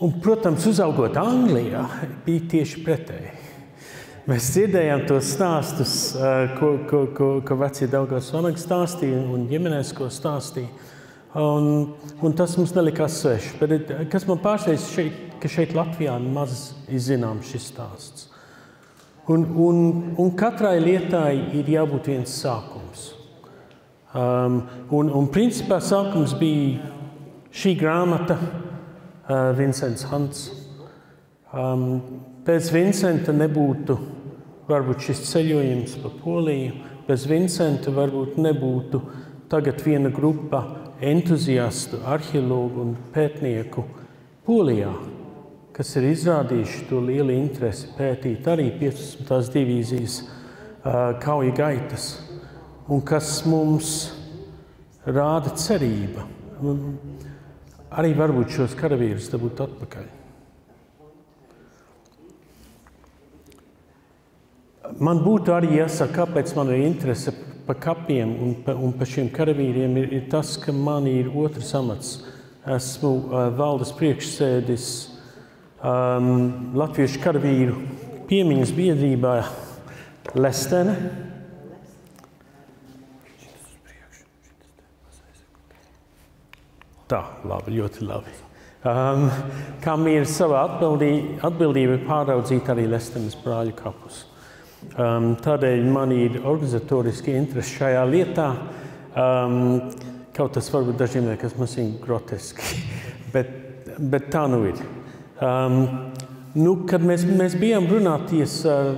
Un, protams, uzaugot Anglijā, bija tieši pretēji. Mēs dzirdējām tos stāstus, ko vecie Daugavas vanagi stāstīja un ģimenēs, ko stāstīja. Un tas mums nelikās sveši. Bet kas man pārsteidz, ka šeit Latvijā maz izzināms šis stāsts. Un katrai lietai ir jābūt viens sākums. Un principā sākums bija šī grāmata, Vincents Hants. Bez Vincenta nebūtu varbūt šis ceļojums pa Poliju. Bez Vincenta varbūt nebūtu tagad viena grupa entuziastu, arheologu un pētnieku Polijā, kas ir izrādījuši to lielu interesi pētīt arī 15. divīzijas kauju gaitas, un kas mums rāda cerība. Arī varbūt šos karavīrus dabūt atpakaļ. Man būtu arī jāsaka, kāpēc man ir interese par kapiem un par šiem karavīriem ir tas, ka man ir otrs amats. Esmu valdes priekšsēdis Latviešu karavīru piemiņas biedrībā Lestene. Tā, labi, ļoti labi. kam ir sava atbildība pāraudzīt arī Lestenes brāļu kapus. Tādēļ man ir organizatoriski interesi šajā lietā, kaut tas varbūt dažiem liekas mazīgi groteski, bet tā nu ir. Kad mēs bijām runāties ar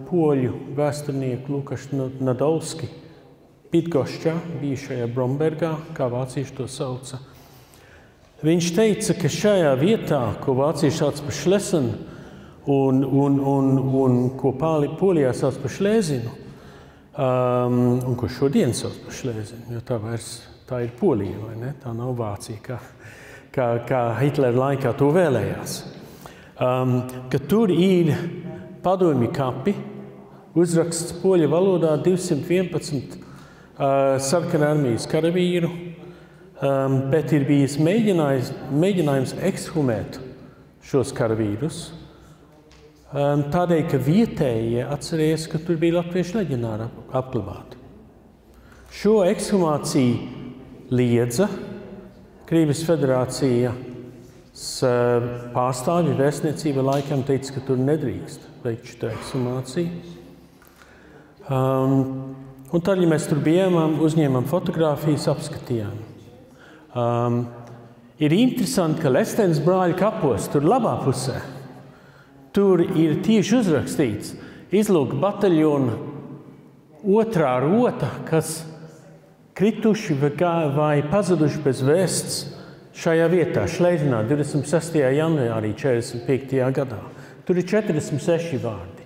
poļu vēsturnieku Lukašu Nadolski Bydgošķā, bijušajā Brombergā, kā vācieši to sauca, viņš teica, ka šajā vietā, ko vācieši sauc par Šlesenu un ko Polijā sauc par Šlēzinu, un ko šodien sauc par Šlēzinu, jo tā ir Polija, vai ne? Tā nav Vācija, kā Hitlera laikā to vēlējās. Ka tur ir padomju kapi, uzraksts poļu valodā 211 sarkanā armijas karavīru, bet ir bijis mēģinājums ekshumēt šos karavīrus, tādēļ, ka vietējie atcerējas, ka tur bija latviešu leģionāri apglabāti. Šo ekshumāciju liedza Krievijas federācijas pārstāvji vēstniecība laikam teica, ka tur nedrīkst veikt šo ekshumāciju. Un tad, ja mēs tur bijām, uzņēmām fotogrāfijas, apskatījām. Ir interesanti, ka Lestenes brāļu kapos, tur labā pusē, tur ir tieši uzrakstīts izlūka bataljona otrā rota, kas krituši vai pazuduši bez vēsts šajā vietā, Šleizinā, 26. janvārī 45. gadā. Tur ir 46 vārdi.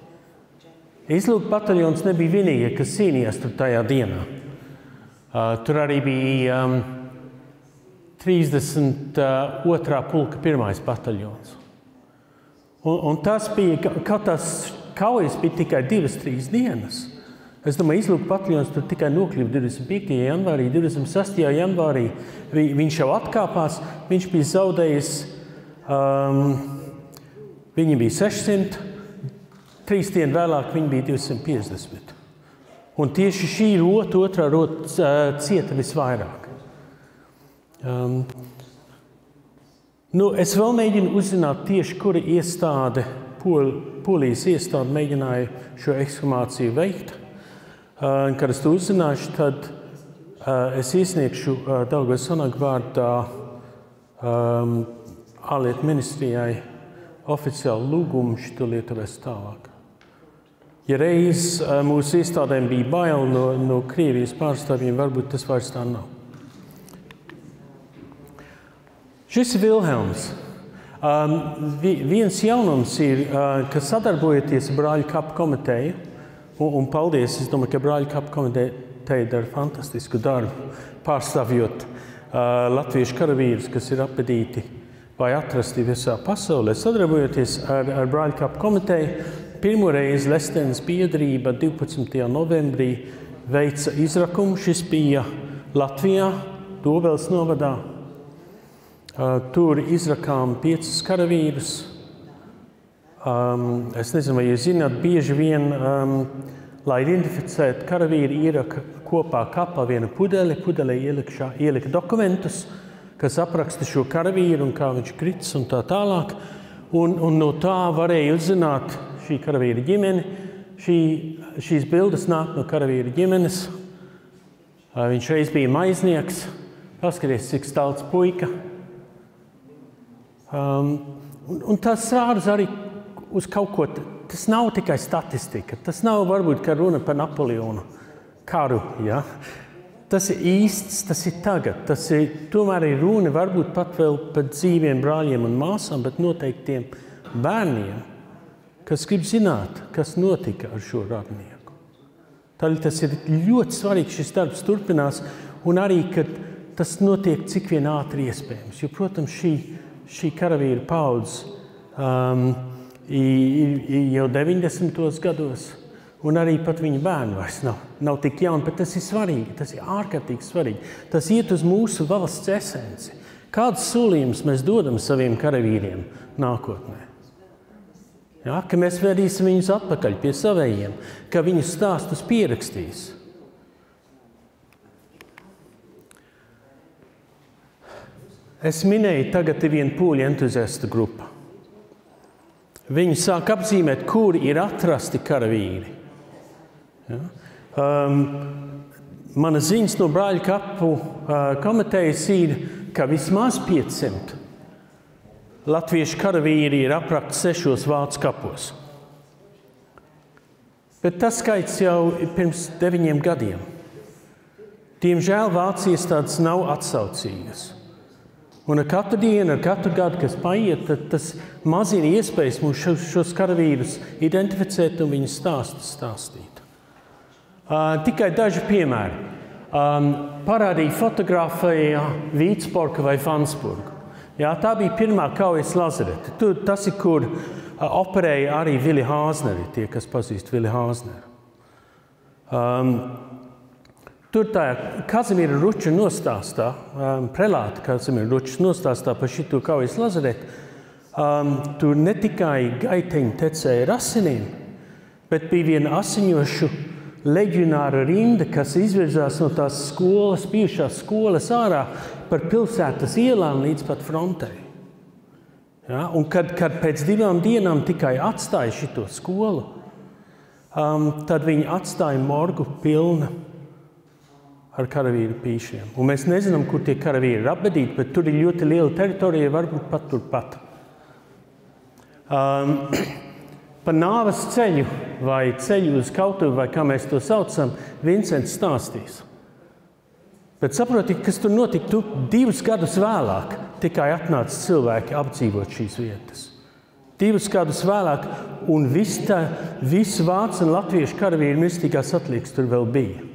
Izlūka bataljons nebija vienīgie, kas cīnījās tur tajā dienā. Tur arī bija 32. pulka 1. bataljons. Un tas bija, kaut tās kaujas bija tikai 2-3 dienas. Es domāju, izlūka bataljons tur tikai nokļuva 25. janvārī, 26. janvārī viņš jau atkāpās, viņš bija zaudējis, viņi bija 600, 3 dienu vēlāk viņi bija 250. Un tieši šī otrā rota cieta visvairāk. Es vēl mēģinu uzzināt tieši, kura iestāde, Polijas iestāde mēģināja šo ekshumāciju veikt. Kad es to uzzināšu, tad es iesniegšu Daugavas Sonagu vārdā ārlietu ministrijai oficiālu lūgumu šito lietu vest tālāk. Ja reiz mūsu iestādēm bija bail no Krievijas pārstāvjiem, varbūt tas vairs tā nav. Šis ir Vilhelms. Viens jaunums ir, ka sadarbojoties ar Brāļu kapu komiteju, un paldies, es domāju, ka Brāļu kapu komiteja dara fantastisku darbu, pārstāvjot latviešu karavīrus, kas ir apbedīti vai atrasti visā pasaulē. Sadarbojoties ar Brāļu kapu komiteju, pirmoreiz Lestenes biedrība 12. novembrī veica izrakumu. Šis bija Latvijā, Dobeles novadā. Tur izrakām 5 karavīrus. Es nezinu, vai jūs zināt, bieži vien, lai identificētu karavīru, ieraka kopā kapā viena pudeli. Pudelē ielika dokumentus, kas apraksta šo karavīru un kā viņš kritis un tā tālāk. Un no tā varēja uzzināt šī karavīra ģimene. Šīs bildes nāk no karavīra ģimenes. Viņš reiz bija maiznieks. Paskaties, cik stalts puika. Un tas rāda arī uz kaut ko. Tas nav tikai statistika. Tas nav varbūt, ka runa par Napoleonu karu. Ja? Tas ir īsts, tas ir tagad. Tas tomēr ir runa varbūt pat vēl par dzīviem brāļiem un māsām, bet noteiktiem bērniem, kas grib zināt, kas notika ar šo radnieku. Tādēļ tas ir ļoti svarīgi, šis darbs turpinās, un arī, kad tas notiek cik vien ātri iespējams. Jo, protams, šī karavīra paudze ir jau 90. gados, un arī pat viņa bērni vairs nav tik jauni, bet tas ir svarīgi, tas ir ārkārtīgi svarīgi. Tas iet uz mūsu valsts esenci. Kādus solījumus mēs dodam saviem karavīriem nākotnē? Ja, ka mēs vedīsim viņus atpakaļ pie savējiem, ka viņu stāstus pierakstīs. Es minēju, tagad ir viena pūļu entuziastu grupa. Viņi sāk apzīmēt, kur ir atrasti karavīri. Ja? Mana ziņas no Brāļu kapu komitejas ir, ka vismaz 500 latviešu karavīri ir aprakti 6 vācu kapos. Bet tas skaits jau ir pirms 9 gadiem. Diemžēl Vācu iestādes nav atsaucīgas. Un ar katru dienu, ar katru gadu, kas paiet, tad tas mazina iespējas mums šos karavīrus identificēt un viņu stāstīt. Tikai daži piemēri. Parādīja fotografiju Vīcporka vai Fansburgu. Jā, tā bija pirmā kaujas lazarete. Tas ir, kur operēja arī Vili Hāzneri, tie, kas pazīst Vili Hāzneru. Tur tā Kazimira Ruča nostāstā, prelāta Kazimira Ručas nostāstā par šito kaujas lazareti, tur ne tikai gaiteņi tecēja ar asinīm, bet bija viena asiņošu leģionāra rinda, kas izvirzās no tās skolas, bijušās skolas ārā par pilsētas ielām līdz pat frontei. Ja? Un kad pēc 2 dienām tikai atstāja šito skolu, tad viņi atstāja morgu pilnu ar karavīru pīšiem. Un mēs nezinām, kur tie karavīri ir apbedīti, bet tur ir ļoti liela teritorija, varbūt pat turpat. Par nāves ceļu vai ceļu uz kautuvi, vai kā mēs to saucam, Vincents stāstīs. Bet saprotiet, kas tur notika? 2 gadus vēlāk tikai atnāca cilvēki apdzīvot šīs vietas. 2 gadus vēlāk, un visu vācu un latviešu karavīru mirstīgās atliekas tur vēl bija.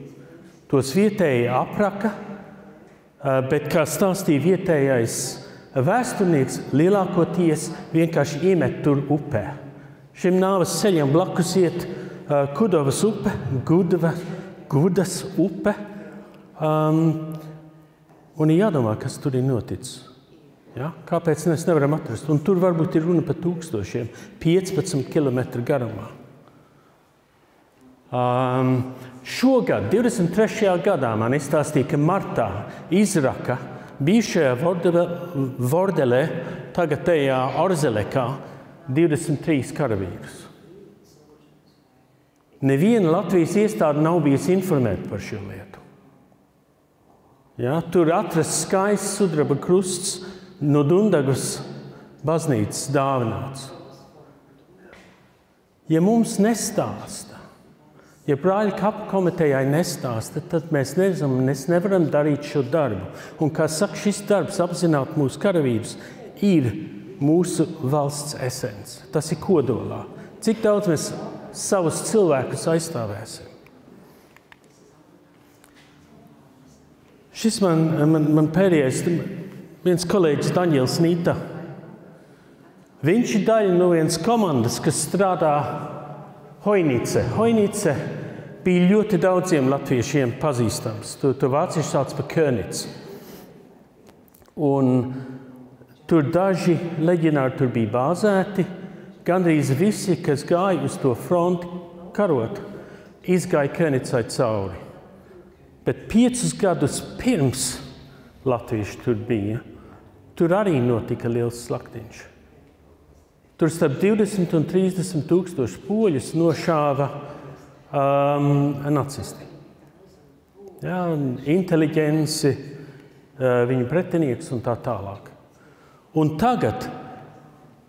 Tos vietēji apraka, bet, kā stāstīja vietējais vēsturnieks, lielākoties vienkārši iemet tur upē. Šim nāves ceļam blakus iet Kudovas upe, Gudas upe, un ir jādomā, kas tur ir noticis. Ja? Kāpēc mēs nevaram atrast? Un tur varbūt ir runa par 1000, 15 kilometru garumā. Šogad, 23. gadā, man izstāstīja, ka martā izraka bijušajā Vordelē, tagadējā Orzelekā, 23 karavīrus. Neviena Latvijas iestāde nav bijusi informēta par šo lietu. Ja, tur atrasts skaists sudraba krusts no Dundagavas baznīcas dāvināts. Ja mums nestāsta, ja Brāļu kapu komitejai nestāsta, tad mēs nevaram darīt šo darbu. Un, kā saka, šis darbs apzināt mūsu karavīrus ir mūsu valsts esence. Tas ir kodolā. Cik daudz mēs savus cilvēkus aizstāvēsim? Šis man pēdējais, viens kolēģis Daņēls Nīta. Viņš ir daļa no vienas komandas, kas strādā Hoinice. Hoinice bija ļoti daudziem latviešiem pazīstams. To vācieši sauc par Könicu. Un tur daži leģionāri tur bija bāzēti. Gandrīz visi, kas gāja uz to fronti karot, izgāja Könicai cauri. Bet 5 gadus pirms latvieši tur bija, tur arī notika liels slaktiņš. Tur starp 20 un 30 tūkstoši poļus nošāva nacisti. Ja, inteliģenci, viņu pretinieks un tā tālāk. Un tagad,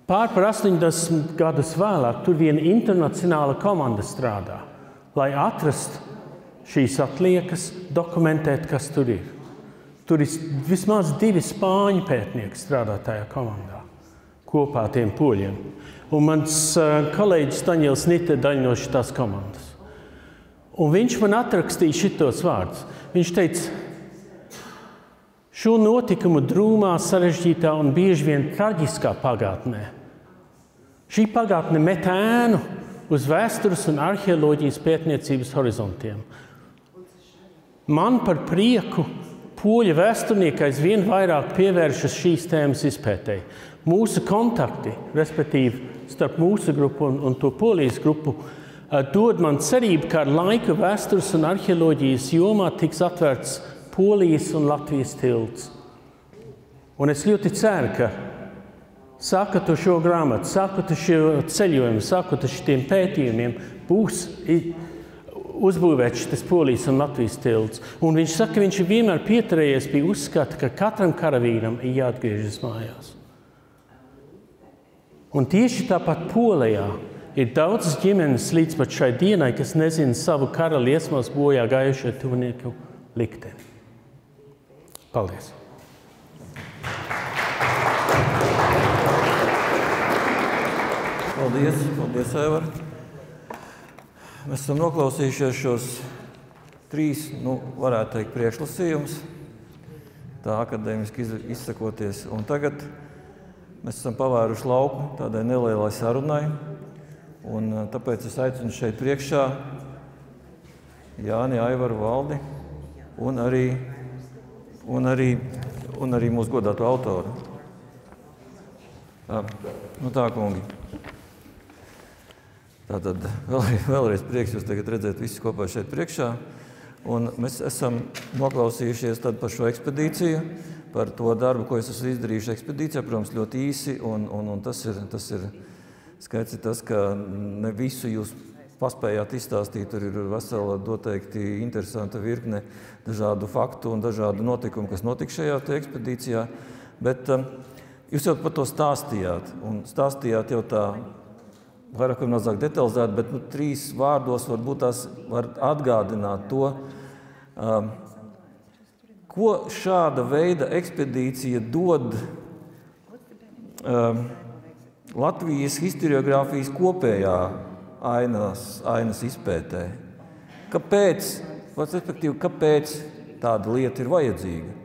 pār par 80 gadus vēlāk, tur viena internacionāla komanda strādā, lai atrastu šīs atliekas, dokumentēt, kas tur ir. Tur ir vismaz 2 spāņu pētnieki strādā tajā komandā. Kopā tiem poļiem. Un mans kolēģis Daņēls Nīta ir daļa no šitās komandas. Un viņš man atrakstīja šitos vārdus. Viņš teica, šo notikumu drūmā, sarežģītā un bieži vien traģiskā pagātnē. Šī pagātne met ēnu uz vēstures un arheoloģijas pētniecības horizontiem. Man par prieku poļu vēsturnieki aizvien vairāk pievēršas šīs tēmas izpētēji. Mūsu kontakti, respektīvi starp mūsu grupu un to Polijas grupu, dod man cerību, ka ar laiku vēstures un arheoloģijas jomā tiks atvērts Polijas un Latvijas tilts. Un es ļoti ceru, ka sākot ar šo grāmatu, sākot ar šo ceļojumu, sākot ar šitiem pētījumiem, būs uzbūvēts šis Polijas un Latvijas tilts. Un viņš saka, ka viņš ir vienmēr pieturējies pie uzskata, ka katram karavīram ir jāatgriežas mājās. Un tieši tāpat Polijā ir daudzas ģimenes līdz pat šai dienai, kas nezina savu kara liesmās bojā gājušo tuvinieku likteni. Paldies! Paldies, Aivar. Mēs esam noklausījušies šos 3, varētu teikt, priekšlasījumus, tā akadēmiski izsakoties. Un tagad mēs esam pavēruši lauku tādai nelielai sarunai. Un tāpēc es aicinu šeit priekšā Jāni, Aivaru, Valdi un arī mūsu godāto autoru. Tā, kungi. Tātad vēlreiz prieks jūs tagad redzēt visus kopā šeit priekšā. Un mēs esam noklausījušies tad par šo ekspedīciju, par to darbu, ko es esmu izdarījuši ekspedīcijā, protams, ļoti īsi. Un tas ir skaidrs, tas, ka ne visu jūs paspējāt izstāstīt. Tur ir vesela noteikti interesanta virkne dažādu faktu un dažādu notikumu, kas notika šajā ekspedīcijā. Bet jūs jau par to stāstījāt. Un stāstījāt jau tā vairāk vai mazāk detalizēti, bet 3 vārdos varbūt tās var atgādināt to, ko šāda veida ekspedīcija dod Latvijas historiogrāfijas kopējā ainas izpētē. Kāpēc tāda lieta ir vajadzīga?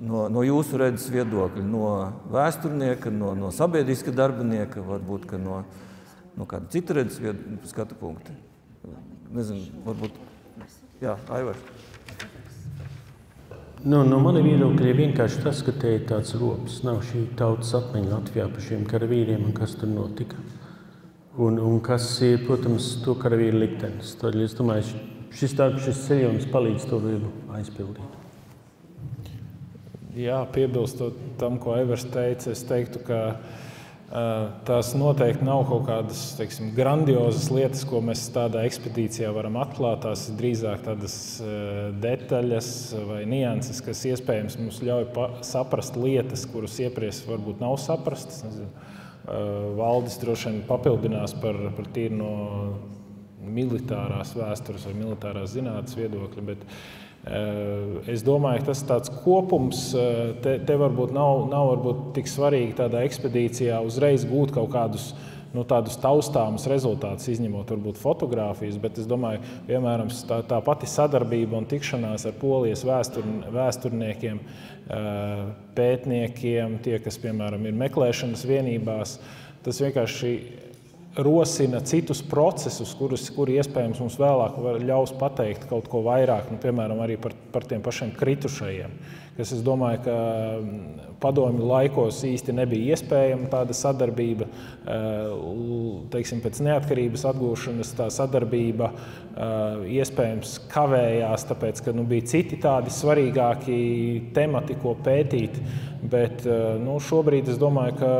No jūsu redzes viedokļa, no vēsturnieka, no sabiedriska darbinieka, varbūt, ka no kāda cita redzes skatu punkta. Nezinu, varbūt, jā, Aivar. No mani viedokļa ir vienkārši tas, ka te ir tāds rops. Nav šī tautas atmiņa Latvijā par šiem karavīriem un kas tur notika. Un kas ir, protams, to karavīru liktenis. Tādēļ es domāju, šis ceļojums palīdz to vielu aizpildīt. Jā, piebilstot tam, ko Aivars teica, es teiktu, ka tās noteikti nav kaut kādas, teiksim, grandiozas lietas, ko mēs tādā ekspedīcijā varam atklāt. Tās ir drīzāk tādas detaļas vai nianses, kas iespējams mums ļauj saprast lietas, kuras iepriekš varbūt nav saprastas. Valdis droši vien papildinās par tīri no militārās vēstures vai militārās zinātnes viedokļa, bet es domāju, ka tas tāds kopums, te varbūt nav varbūt tik svarīgi tādā ekspedīcijā uzreiz gūt kaut kādus tādus taustāmus rezultātus, izņemot varbūt fotogrāfijas, bet es domāju, piemēram, tā pati sadarbība un tikšanās ar Polijas vēsturniekiem, pētniekiem, tie, kas, piemēram, ir meklēšanas vienībās, tas vienkārši rosina citus procesus, kuri iespējams mums vēlāk ļaus pateikt kaut ko vairāk, piemēram, arī par tiem pašiem kritušajiem, kas, es domāju, ka padomju laikos īsti nebija iespējama tāda sadarbība. Teiksim, pēc neatkarības atgūšanas tā sadarbība iespējams kavējās, tāpēc, ka bija citi tādi svarīgāki temati, ko pētīt, bet šobrīd es domāju, ka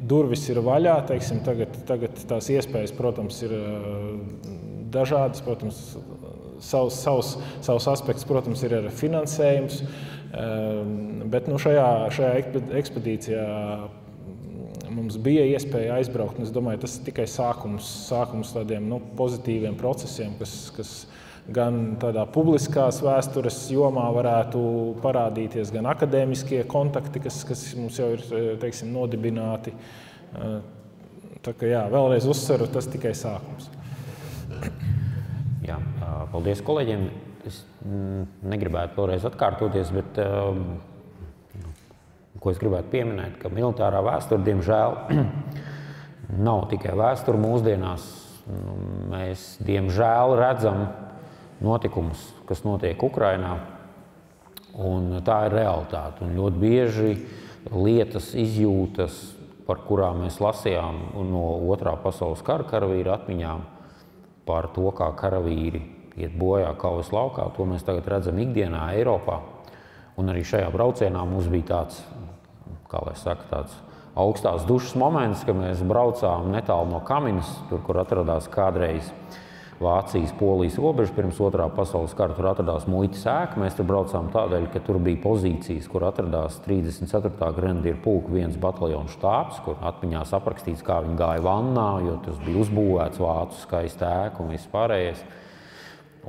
durvis ir vaļā, teiksim, tagad tās iespējas, protams, ir dažādas, protams, savs aspekts, protams, ir arī finansējums, bet šajā ekspedīcijā mums bija iespēja aizbraukt, un es domāju, tas ir tikai sākums tādiem pozitīviem procesiem, kas gan tādā publiskās vēstures jomā varētu parādīties, gan akadēmiskie kontakti, kas mums jau ir, teiksim, nodibināti. Tā kā jā, vēlreiz uzsveru, tas tikai sākums. Jā, paldies kolēģiem. Es negribētu vēlreiz atkārtoties, bet ko es gribētu pieminēt, ka militārā vēsture, diemžēl, nav tikai vēsture mūsdienās. Mēs, diemžēl, redzam notikumus, kas notiek Ukrainā, un tā ir realitāte. Un ļoti bieži lietas, izjūtas, par kurām mēs lasījām no Otrā pasaules kara karavīru atmiņām, par to, kā karavīri iet bojā kaujas laukā, to mēs tagad redzam ikdienā Eiropā. Un arī šajā braucienā mums bija tāds, kā lai saka, tāds augstās dušas moments, ka mēs braucām netālu no Kaminas, tur, kur atradās kādreiz Vācijas, Polijas robeža, pirms otrā pasaules kara tur atradās muitas ēka. Mēs tur braucām tādēļ, ka tur bija pozīcijas, kur atradās 34. grenadieru pulka 1 bataljonu štābs, kur atmiņās aprakstīts, kā viņi gāja vannā, jo tas bija uzbūvēts vācu skaista ēka un viss pārējais.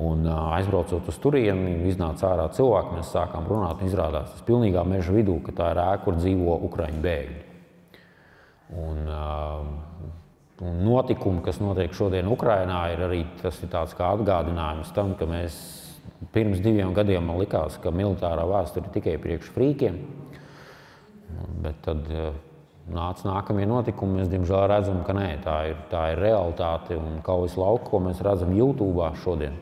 Un aizbraucot uz turieni, iznāca ārā cilvēki, mēs sākām runāt un izrādās tas pilnīgā meža vidū, ka tā ir ēka, kur dzīvo ukraiņu bēgļi. Un notikumi, kas notiek šodien Ukrainā, ir arī tas ir tāds kā atgādinājums tam, ka mēs pirms 2 gadiem man likās, ka militārā vēsture ir tikai priekš frīkiem. Bet tad nāca nākamie notikumi, mēs diemžēl redzam, ka nē, tā ir realitāte un kaujas lauka, ko mēs redzam YouTube'ā šodien.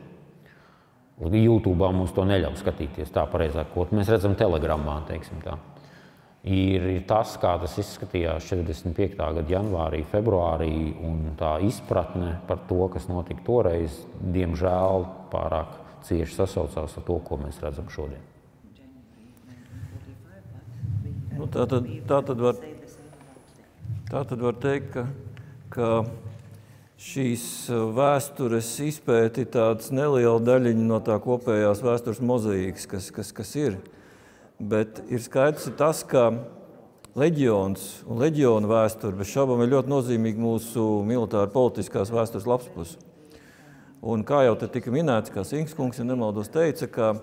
YouTube'ā mums to neļauj skatīties, tā pareizāk, ko mēs redzam Telegramā, teiksim tā. Ir tas, kā tas izskatījās 45. gada janvārī, februārī, un tā izpratne par to, kas notika toreiz, diemžēl pārāk cieši sasaucās ar to, ko mēs redzam šodien. Nu, tā tad var teikt, ka šīs vēstures izpēti tāds neliela daļiņa no tā kopējās vēstures mozaīkas, kas ir. Bet ir skaidrs tas, ka leģions un leģiona vēsture bez šaubām ir ļoti nozīmīga mūsu militāra politiskās vēstures lapspuse. Un kā jau te tika minēts, kā Sinks kungs, ja nemaldos, teica, ka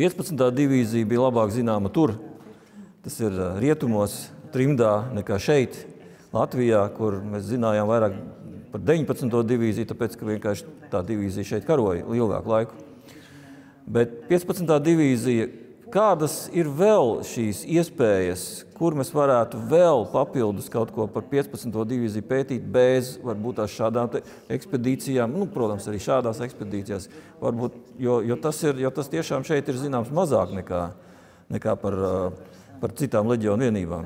15. divīzija bija labāk zināma tur. Tas ir rietumos, trimdā, nekā šeit, Latvijā, kur mēs zinājām vairāk par 19. divīziju, tāpēc, ka vienkārši tā divīzija šeit karoja ilgāku laiku. Bet 15. divīzija, kādas ir vēl šīs iespējas, kur mēs varētu vēl papildus kaut ko par 15. divīziju pētīt bez varbūt tās šādām ekspedīcijām, nu, protams, arī šādās ekspedīcijās, varbūt, jo tas tiešām šeit ir zināms mazāk nekā par citām leģionu vienībām.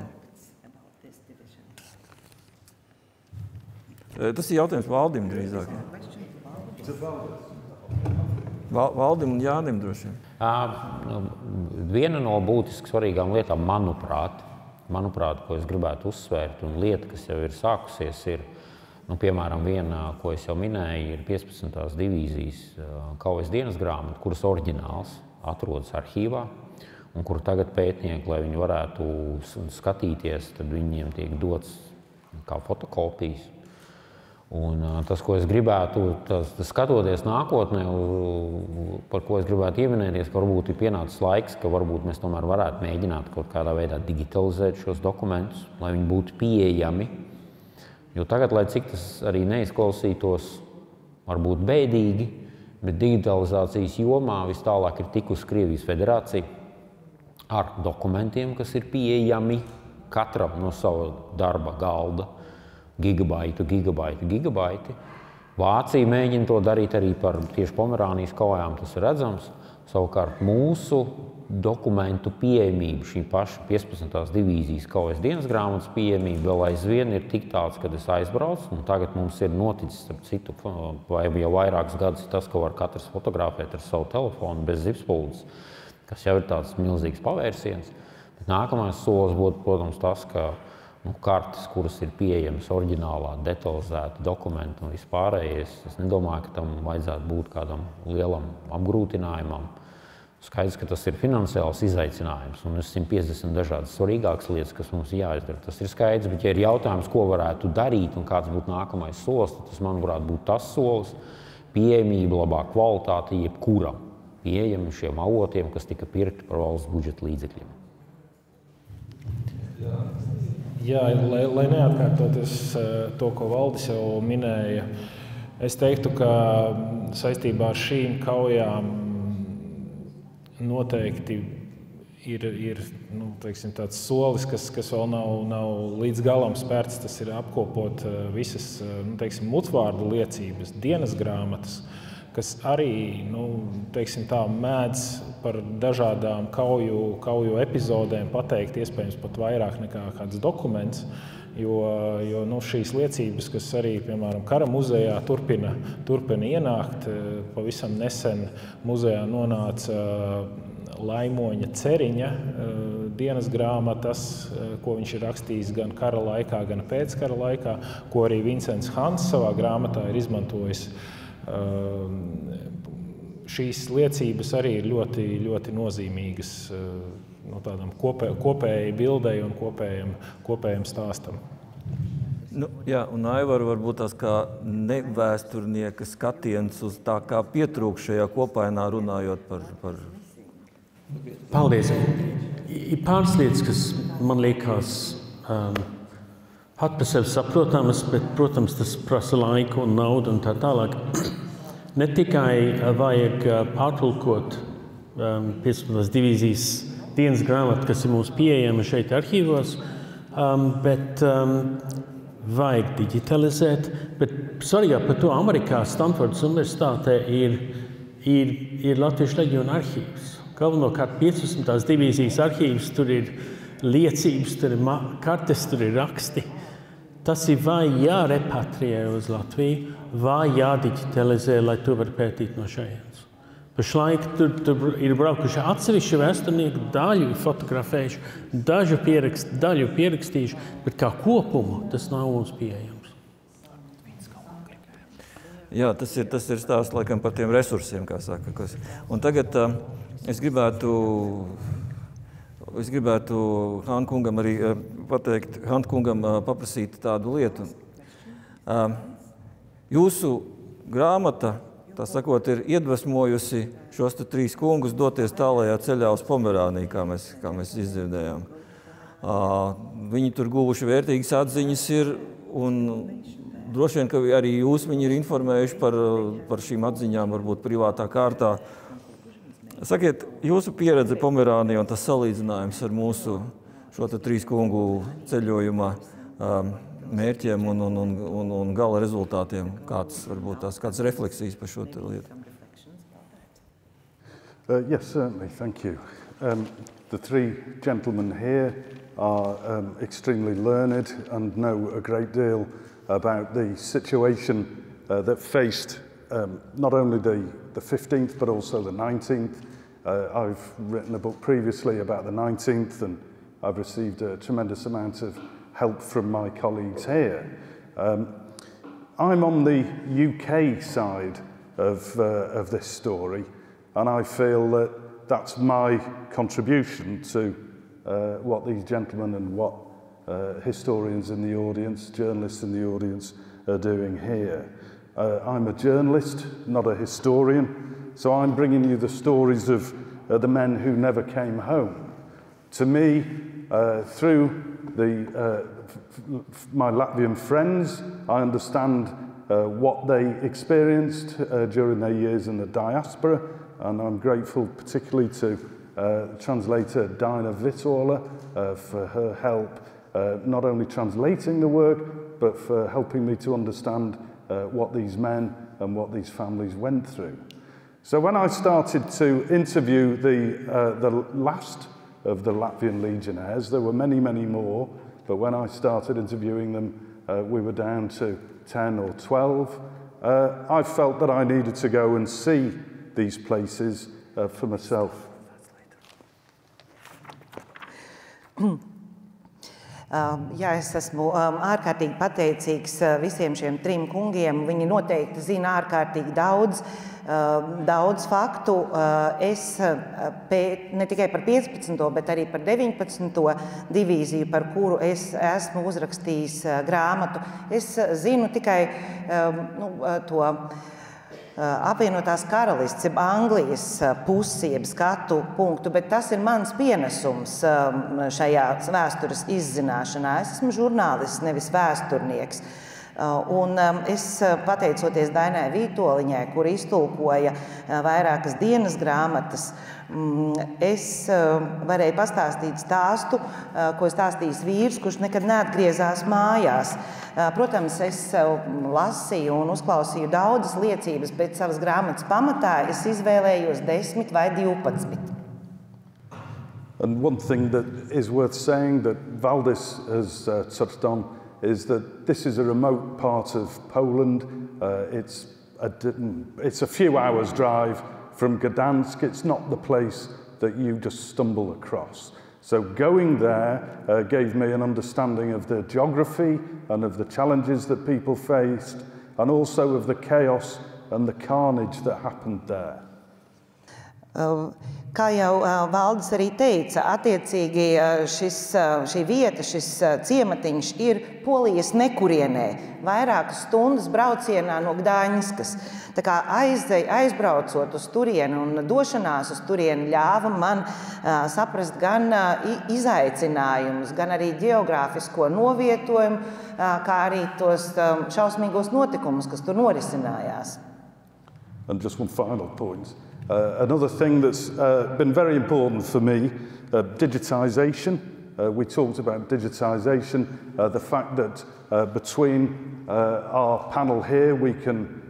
Tas ir jautājums Valdim drīzāk. Valdim un Jānim droši vien. Viena no būtiski svarīgām lietām, manuprāt, ko es gribētu uzsvērt, un lieta, kas jau ir sākusies, ir, piemēram, viena, ko es jau minēju, ir 15. divīzijas kaujas dienas grāmata, kuras oriģināls atrodas arhīvā, un kuru tagad pētnieki, lai viņi varētu skatīties, tad viņiem tiek dots kā fotokopijas. Un tas, ko es gribētu, skatoties nākotnē, par ko es gribētu ieminēties, ka varbūt ir pienācis laiks, ka varbūt mēs tomēr varētu mēģināt kaut kādā veidā digitalizēt šos dokumentus, lai viņi būtu pieejami. Jo tagad, lai cik tas arī neizklausītos, varbūt bēdīgi, bet digitalizācijas jomā vis tālāk ir tikusi Krievijas federācija ar dokumentiem, kas ir pieejami katram no sava darba galda. Gigabaiti. Vācija mēģina to darīt arī par tieši Pomerānijas kaujām, tas ir redzams. Savukārt mūsu dokumentu pieejamība, šī paša 15. divīzijas kaujas dienas grāmatas pieejamība vēl aizvien ir tik tāds, kad es aizbraucu, un tagad mums ir noticis, starp citu, vai jau vairākus gadus tas, ko var katrs fotografēt ar savu telefonu bez zipspuldes, kas jau ir tāds milzīgs pavērsiens. Bet nākamais solis būtu, protams, tas, ka kartes, kuras ir pieejamas oriģinālā, detalizēta dokumenta un vispārējais. Es nedomāju, ka tam vajadzētu būt kādam lielam apgrūtinājumam. Skaidrs, ka tas ir finansiāls izaicinājums un 150 dažādas svarīgākas lietas, kas mums jāizdara. Tas ir skaidrs, bet ja ir jautājums, ko varētu darīt un kāds būtu nākamais solis, tad tas, manuprāt, būtu tas solis, pieejamība, labā kvalitāte jebkuram pieejami šiem avotiem, kas tika pirkti par valsts budžeta līdzekļiem. Jā, lai neatkārtoties to, ko Valdis jau minēja, es teiktu, ka saistībā ar šīm kaujām noteikti ir tāds solis, kas vēl nav līdz galam spērts. Tas ir apkopot visas mutvārdu liecības, dienas grāmatas, kas arī mēdz par dažādām kauju epizodēm pateikt, iespējams pat vairāk nekā kāds dokuments, jo šīs liecības, kas arī, piemēram, Kara muzejā turpina ienākt, pavisam nesen muzejā nonāca Laimoņa Ceriņa dienas grāmatas, ko viņš ir rakstījis gan kara laikā, gan pēc kara laikā, ko arī Vincents Hans savā grāmatā ir izmantojis. Šīs liecības arī ir ļoti, ļoti nozīmīgas tādam kopējai bildei un kopējam stāstam. Jā, un Aivar varbūt tās kā nevēsturnieka skatiens uz tā kā pietrūkšajā kopainā runājot par... Paldies. Ir pāris lietas, kas man liekas pat par sevi saprotamas, bet, protams, tas prasa laiku un naudu un tā tālāk. Ne tikai vajag pārtulkot 15. divīzijas dienas grāmatu, kas ir mums pieejama šeit arhīvos, bet vajag digitalizēt. Bet svarīgāk par to Amerikā Stanfordas universitātē ir Latviešu leģiona arhīvs. Galvenokārt 15. divīzijas arhīvs, tur ir liecības, tur ir kartes, tur ir raksti. Tas ir vai jārepatriē uz Latviju, vai jādigitalizē, lai to var pētīt no šejienes. Pašlaik tur ir braukuši atsevišķi vēsturnieki, daļu fotografējuši, daļu pierakstījuši, bet kā kopumu tas nav mums pieejams. Jā, tas ir stāsts laikam par tiem resursiem, kā saka. Un tagad es gribētu Hāna kungam arī pateikt, Hāna kungam paprasīt tādu lietu. Jūsu grāmata, tā sakot, ir iedvesmojusi šos 3 kungus doties tālajā ceļā uz Pomerāniju, kā mēs izdzirdējām. Viņi tur guvuši vērtīgas atziņas ir, un droši vien, ka arī jūs viņi ir informējuši par šīm atziņām, varbūt privātā kārtā. Sakiet, jūsu pieredze Pomerānijā un tas salīdzinājums ar mūsu šo 3 kungu ceļojuma mērķiem un gala rezultātiem, kādas refleksijas par šo lietu? Yes, certainly. Thank you. The 3 gentlemen here are extremely learned and know a great deal about the situation that faced not only the 15th but also the 19th. I've written a book previously about the 19th and I've received a tremendous amount of help from my colleagues here. I'm on the UK side of this story, and I feel that that's my contribution to what these gentlemen and what historians in the audience, journalists in the audience are doing here. I'm a journalist, not a historian, so I'm bringing you the stories of the men who never came home. To me, through my Latvian friends, I understand what they experienced during their years in the diaspora, and I'm grateful particularly to translator Dina Vitola for her help, not only translating the work, but for helping me to understand what these men and what these families went through. So when I started to interview the last of the Latvian legionnaires, there were many, many more, but when I started interviewing them, we were down to 10 or 12. I felt that I needed to go and see these places for myself. Jā, es esmu ārkārtīgi pateicīgs visiem šiem 3 kungiem. Viņi noteikti zina ārkārtīgi daudz faktu. Es ne tikai par 15. bet arī par 19. divīziju, par kuru es esmu uzrakstījis grāmatu. Es zinu tikai to apvienotās karalists, jeb Anglijas pusi, jeb skatu punktu, bet tas ir mans pienesums šajā vēstures izzināšanā. Es esmu žurnālists, nevis vēsturnieks. Un es, pateicoties Dainai Vītoliņai, kur iztulkoja vairākas dienas grāmatas, es varēju pastāstīt stāstu, ko stāstījis vīrs, kurš nekad neatgriezās mājās. Protams, es lasīju un uzklausīju daudzas liecības, bet savas grāmatas pamatā es izvēlējos 10 vai 12. And one thing that is worth saying that Valdis has touched on is that this is a remote part of Poland. It's a few hours drive from Gdansk. It's not the place that you just stumble across. So going there gave me an understanding of the geography and of the challenges that people faced, and also of the chaos and the carnage that happened there. Kā jau Valdis arī teica, attiecīgi šī vieta, šis ciematiņš ir Polijas nekurienē, vairākas stundas braucienā no Gdaņskas. Tā kā aizbraucot uz turieni un došanās uz turieni ļāva man saprast gan izaicinājumus, gan arī ģeogrāfisko novietojumu, kā arī tos šausmīgos notikumus, kas tur norisinājās. And just one final point. Another thing that's been very important for me, digitisation. We talked about digitisation, the fact that between our panel here we can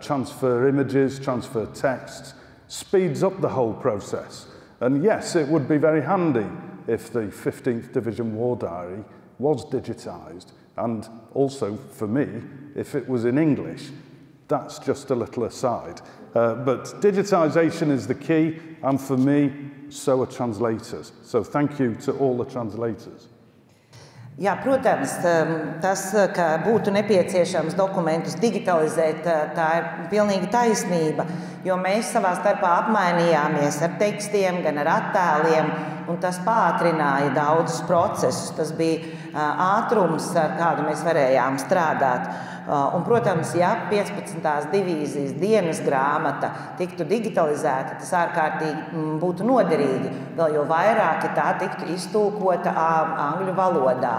transfer images, transfer texts, speeds up the whole process. And yes, it would be very handy if the 15th Division War Diary was digitised, and also for me, if it was in English. That's just a little aside. But digitisation is the key, and for me, so are translators. So thank you to all the translators. Jā, protams, tas, ka būtu nepieciešams dokumentus digitalizēt, tā ir pilnīgi taisnība, jo mēs savā starpā apmainījāmies ar tekstiem, gan ar attēliem, un tas pātrināja daudzus procesus. Tas bija ātrums, ar kādu mēs varējām strādāt. Un, protams, ja 15. divīzijas dienas grāmata tiktu digitalizēta, tas ārkārtīgi būtu noderīgi, vēl jo vairāk, ja tā tiktu iztulkota angļu valodā.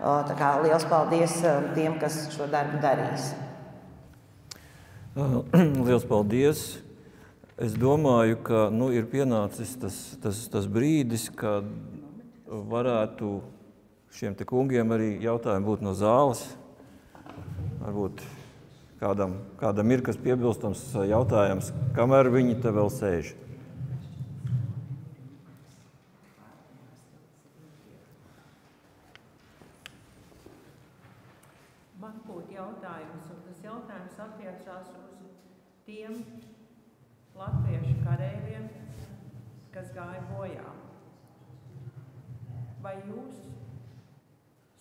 Tā kā liels paldies tiem, kas šo darbu darīs. Liels paldies. Es domāju, ka ir pienācis tas brīdis, kad varētu šiem te kungiem arī jautājumi būt no zāles. Varbūt kādam ir kas piebilstams jautājums, kamēr viņi te vēl sēž. Man būtu jautājums, un tas jautājums attiecās uz tiem latviešu kareiviem, kas gāja bojā. Vai jūs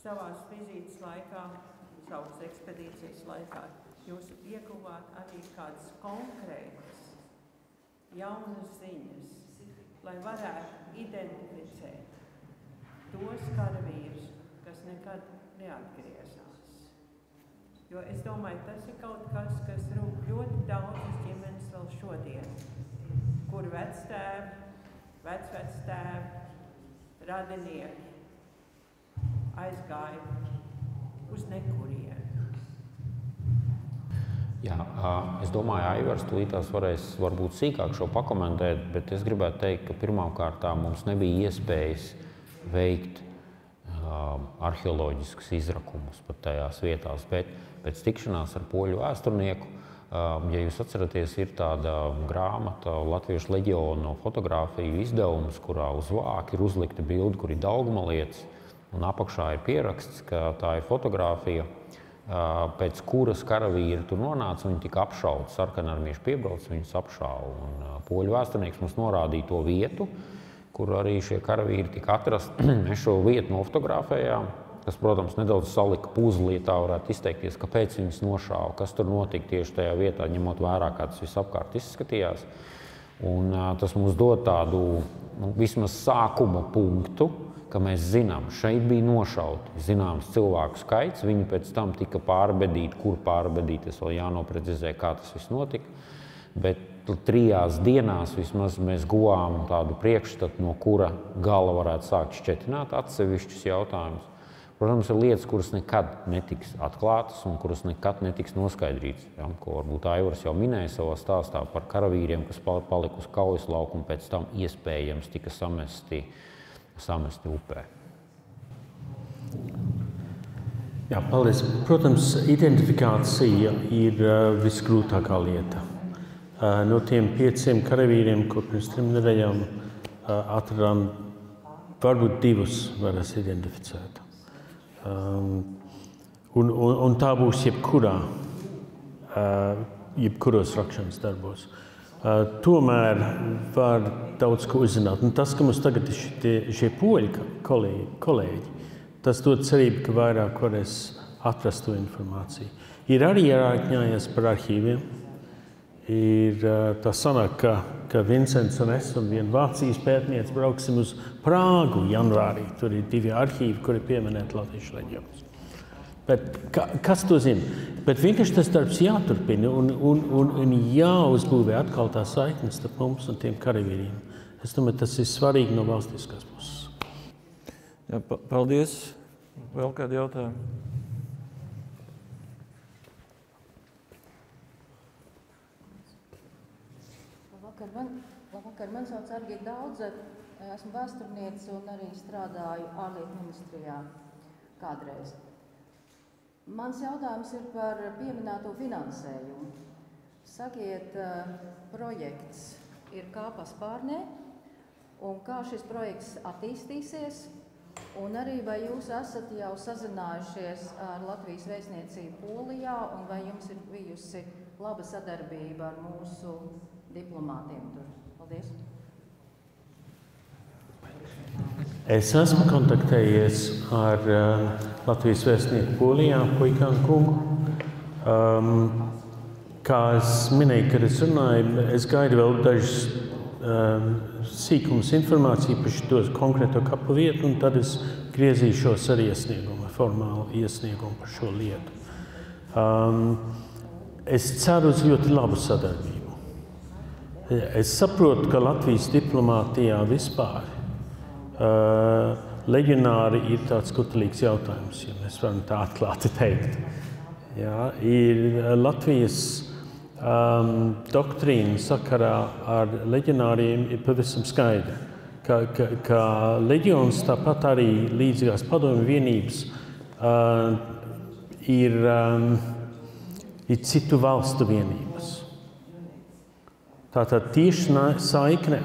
savās vizītes laikā, savas ekspedīcijas laikā, jūs ieguvāt arī kādas konkrētas jaunas ziņas, lai varētu identificēt tos karavīrus, kas nekad neatgriezās? Jo es domāju, tas ir kaut kas, kas rūp ļoti daudzas ģimenes vēl šodien, kur vectēvi, vecvectēvi, radinieki aizgāja uz nekurieni. Jā, es domāju, Aivars tūlītās varēs varbūt sīkāk šo pakomentēt, bet es gribētu teikt, ka pirmkārt mums nebija iespējas veikt arheoloģiskus izrakumus pat tajās vietās, bet pēc tikšanās ar poļu vēsturnieku, ja jūs atceraties, ir tāda grāmata Latviešu leģiona fotogrāfiju izdevums, kurā uz vāka ir uzlikta bilde, kur ir Daugmalietis, un apakšā ir pieraksts, ka tā ir fotogrāfija, pēc kuras karavīri tur nonāca, viņi tika apšauti. Sarkanarmieši piebrauc, viņus apšauja. Un poļu vēsturnieks mums norādīja to vietu, kur arī šie karavīri tika atrasti. Mēs šo vietu nofotografējām, kas, protams, nedaudz salika puzli, ja tā varētu izteikties, kāpēc viņus nošāva, kas tur notika tieši tajā vietā, ņemot vērā, kā tas viss apkārt izskatījās. Un tas mums dod tādu vismaz sākuma punktu, ka mēs zinām, šeit bija nošauti zināms cilvēku skaits, viņi pēc tam tika pārbedīti, kur pārbedīti, tas vēl jānoprecizē, kā tas viss notika, bet 3 dienās vismaz mēs guvām tādu priekšstatu, no kura gala varētu sākt šķetināt atsevišķus jautājumus. Protams, ir lietas, kuras nekad netiks atklātas un kuras nekad netiks noskaidrītas, ja, ko varbūt Aivars jau minēja savā stāstā par karavīriem, kas palika uz kaujas laukumu, pēc tam iespējams tika samesti upē. Jā, paldies. Protams, identifikācija ir visgrūtākā lieta. No tiem 500 karavīriem, ko pirms 3 nedēļām atradām, varbūt 2 varēs identificēt. Un tā būs jebkuros rakšanas darbos. Tomēr var daudz ko uzzināt. Un tas, ka mums tagad ir šie poļu kolēģi, tas dod cerību, ka vairāk varēs atrast to informāciju. Ir arī jārēķinājās par arhīviem. Ir tā sanāk, ka Vincents un es un viena Vācijas pētniece brauksim uz Prāgu janvārī. Tur ir 2 arhīvi, kuri pieminēt latviešu leģionus. Bet kas to zina? Bet vienkārši tas darbs jāturpina un jāuzbūvē atkal tā saiknes starp mums un tiem karavīriem. Es domāju, tas ir svarīgi no valstiskās puses. Jā, paldies. Vēl kādi jautājumi? Labvakar, man sauc Argita Daudze, esmu vēsturniece un arī strādāju ārlietu ministrijā kādreiz. Mans jautājums ir par pieminēto finansējumu. Sakiet, projekts ir kā paspārnē, un kā šis projekts attīstīsies, un arī vai jūs esat jau sazinājušies ar Latvijas vēstniecību Polijā, un vai jums ir bijusi laba sadarbība ar mūsu diplomātiem tur? Paldies! Es esmu kontaktējies ar Latvijas vēstnieku Polijā, Puikānu kungu. Kā es minēju, kad es runāju, es gaidu vēl dažas sīkumus informāciju par šo konkrēto kapu vietu, un tad es griezīšos ar iesniegumu, formālu iesniegumu par šo lietu. Es ceru uz ļoti labu sadarbību. Es saprotu, ka Latvijas diplomātijā vispār leģionāri ir tāds kutelīgs jautājums, ja mēs varam tā atklāti teikt. Jā, ir Latvijas doktrīna sakarā ar leģionāriem ir pavisam skaidra, ka leģions, tāpat arī līdzīgās padomju vienības, ir citu valstu vienības. Tātad tieši saikne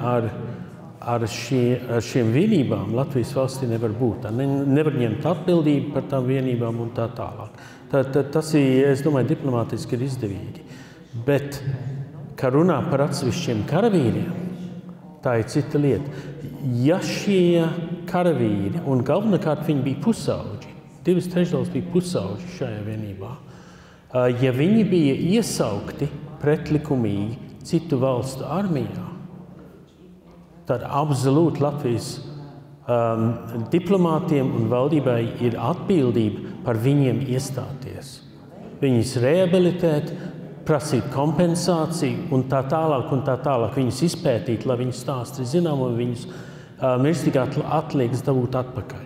ar šiem vienībām Latvijas valstī nevar būt. Nevar ņemt atbildību par tām vienībām un tā tālāk. Tas ir, es domāju, diplomātiski ir izdevīgi. Bet, kā runā par atsevišķiem karavīriem, tā ir cita lieta. Ja šie karavīri, un galvenokārt viņi bija pusauģi, 2/3 bija pusauģi šajā vienībā, ja viņi bija iesaukti pretlikumīgi citu valstu armijā, tad absolūti Latvijas diplomātiem un valdībai ir atbildība par viņiem iestāties. Viņus rehabilitēt, prasīt kompensāciju un tā tālāk viņus izpētīt, lai viņi stāsti zinām un viņus mirstīgi atliekas dabūt atpakaļ.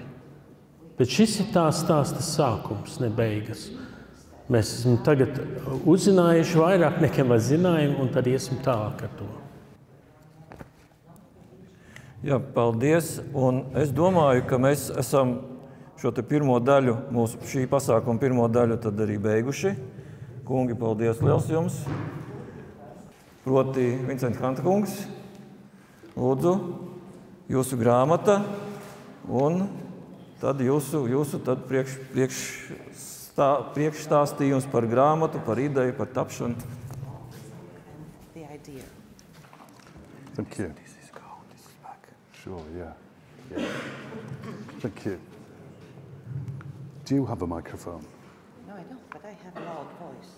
Bet šis ir tā stāsta sākums, ne beigas. Mēs esam tagad uzzinājuši vairāk nekā mēs zinājām, un tad iesim tālāk ar to. Jā, paldies. Un es domāju, ka mēs esam šo te pirmo daļu, mūsu šī pasākuma pirmo daļu tad arī beiguši. Kungi, paldies liels jums. Proti Vincents Hanta kungs, lūdzu, jūsu grāmata un tad jūsu tad priekšstāstījums par grāmatu, par ideju, par tapšanu. The idea. Thank you. Sure, yeah. Thank you. Do you have a microphone? No, I don't, but I have a loud voice.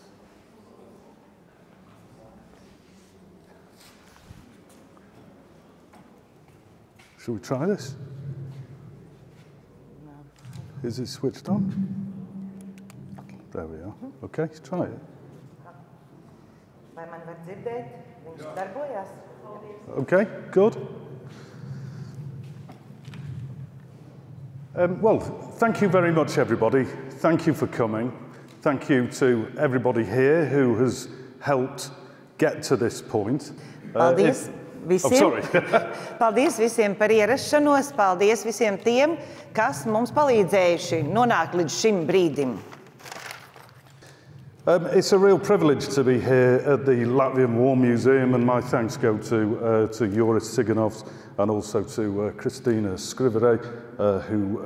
Shall we try this? No. Is it switched on? Okay. There we are. Okay, let's try it. Vai man var dzirdēt? Viņš darbojās? Okay, good. Well, thank you very much, everybody. Thank you for coming. Thank you to everybody here who has helped get to this point. Paldies visiem. Oh, sorry. Paldies visiem par ierašanos. Paldies visiem tiem, kas mums palīdzējuši nonākt līdz šim brīdim. It's a real privilege to be here at the Latvian War Museum, and my thanks go to Joris Siganovs and also to Christina Scrivere, who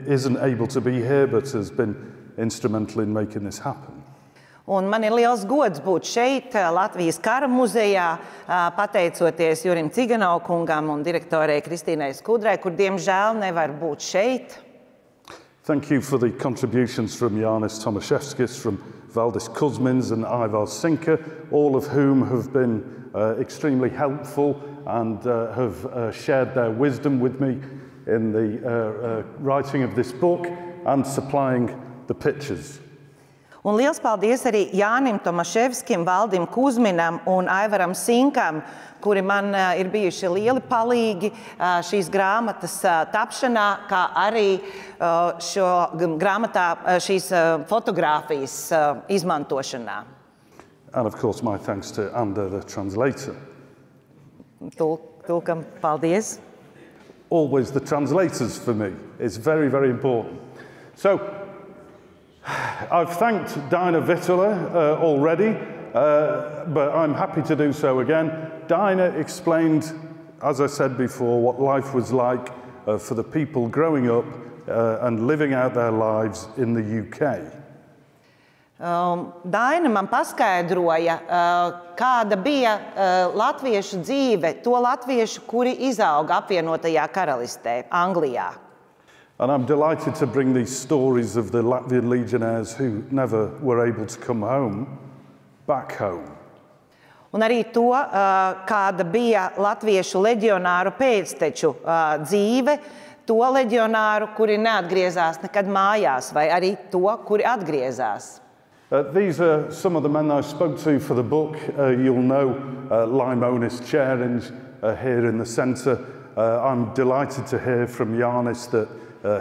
isn't able to be here but has been instrumental in making this happen. Un man ir liels gods būt šeit, Latvijas Kara muzejā, pateicoties Jurim Ciganov kungam un direktorei Kristīnai Skudrai, kur diemžēl nevar būt šeit. Thank you for the contributions from Jānis Tomaszewskis, from Valdis Kuzmins and Ivar Sinker, all of whom have been extremely helpful and have shared their wisdom with me in the writing of this book and supplying the pictures. Un liels paldies arī Jānim Tomaševskim, Valdim Kuzminam un Aivaram Sinkam, kuri man ir bijuši lieli palīgi šīs grāmatas tapšanā, kā arī šīs fotogrāfijas izmantošanā. And of course my thanks to Ander, the translator. Tulkam paldies. Always the translators for me. It's very, very important. So, I've thanked Dinah Vittula already, but I'm happy to do so again. Dinah explained, as I said before, what life was like for the people growing up and living out their lives in the UK. Daina man paskaidroja, kāda bija latviešu dzīve, to latviešu, kuri izauga apvienotajā karalistē, Anglijā. And I'm delighted to bring these stories of the Latvian legionnaires who never were able to come home, back home. Un arī to, kāda bija latviešu leģionāru pēcteču dzīve, to leģionāru, kuri neatgriezās nekad mājās, vai arī to, kuri atgriezās. These are some of the men I spoke to for the book. You'll know Laimonis Čēriņš here in the centre. I'm delighted to hear from Jānis that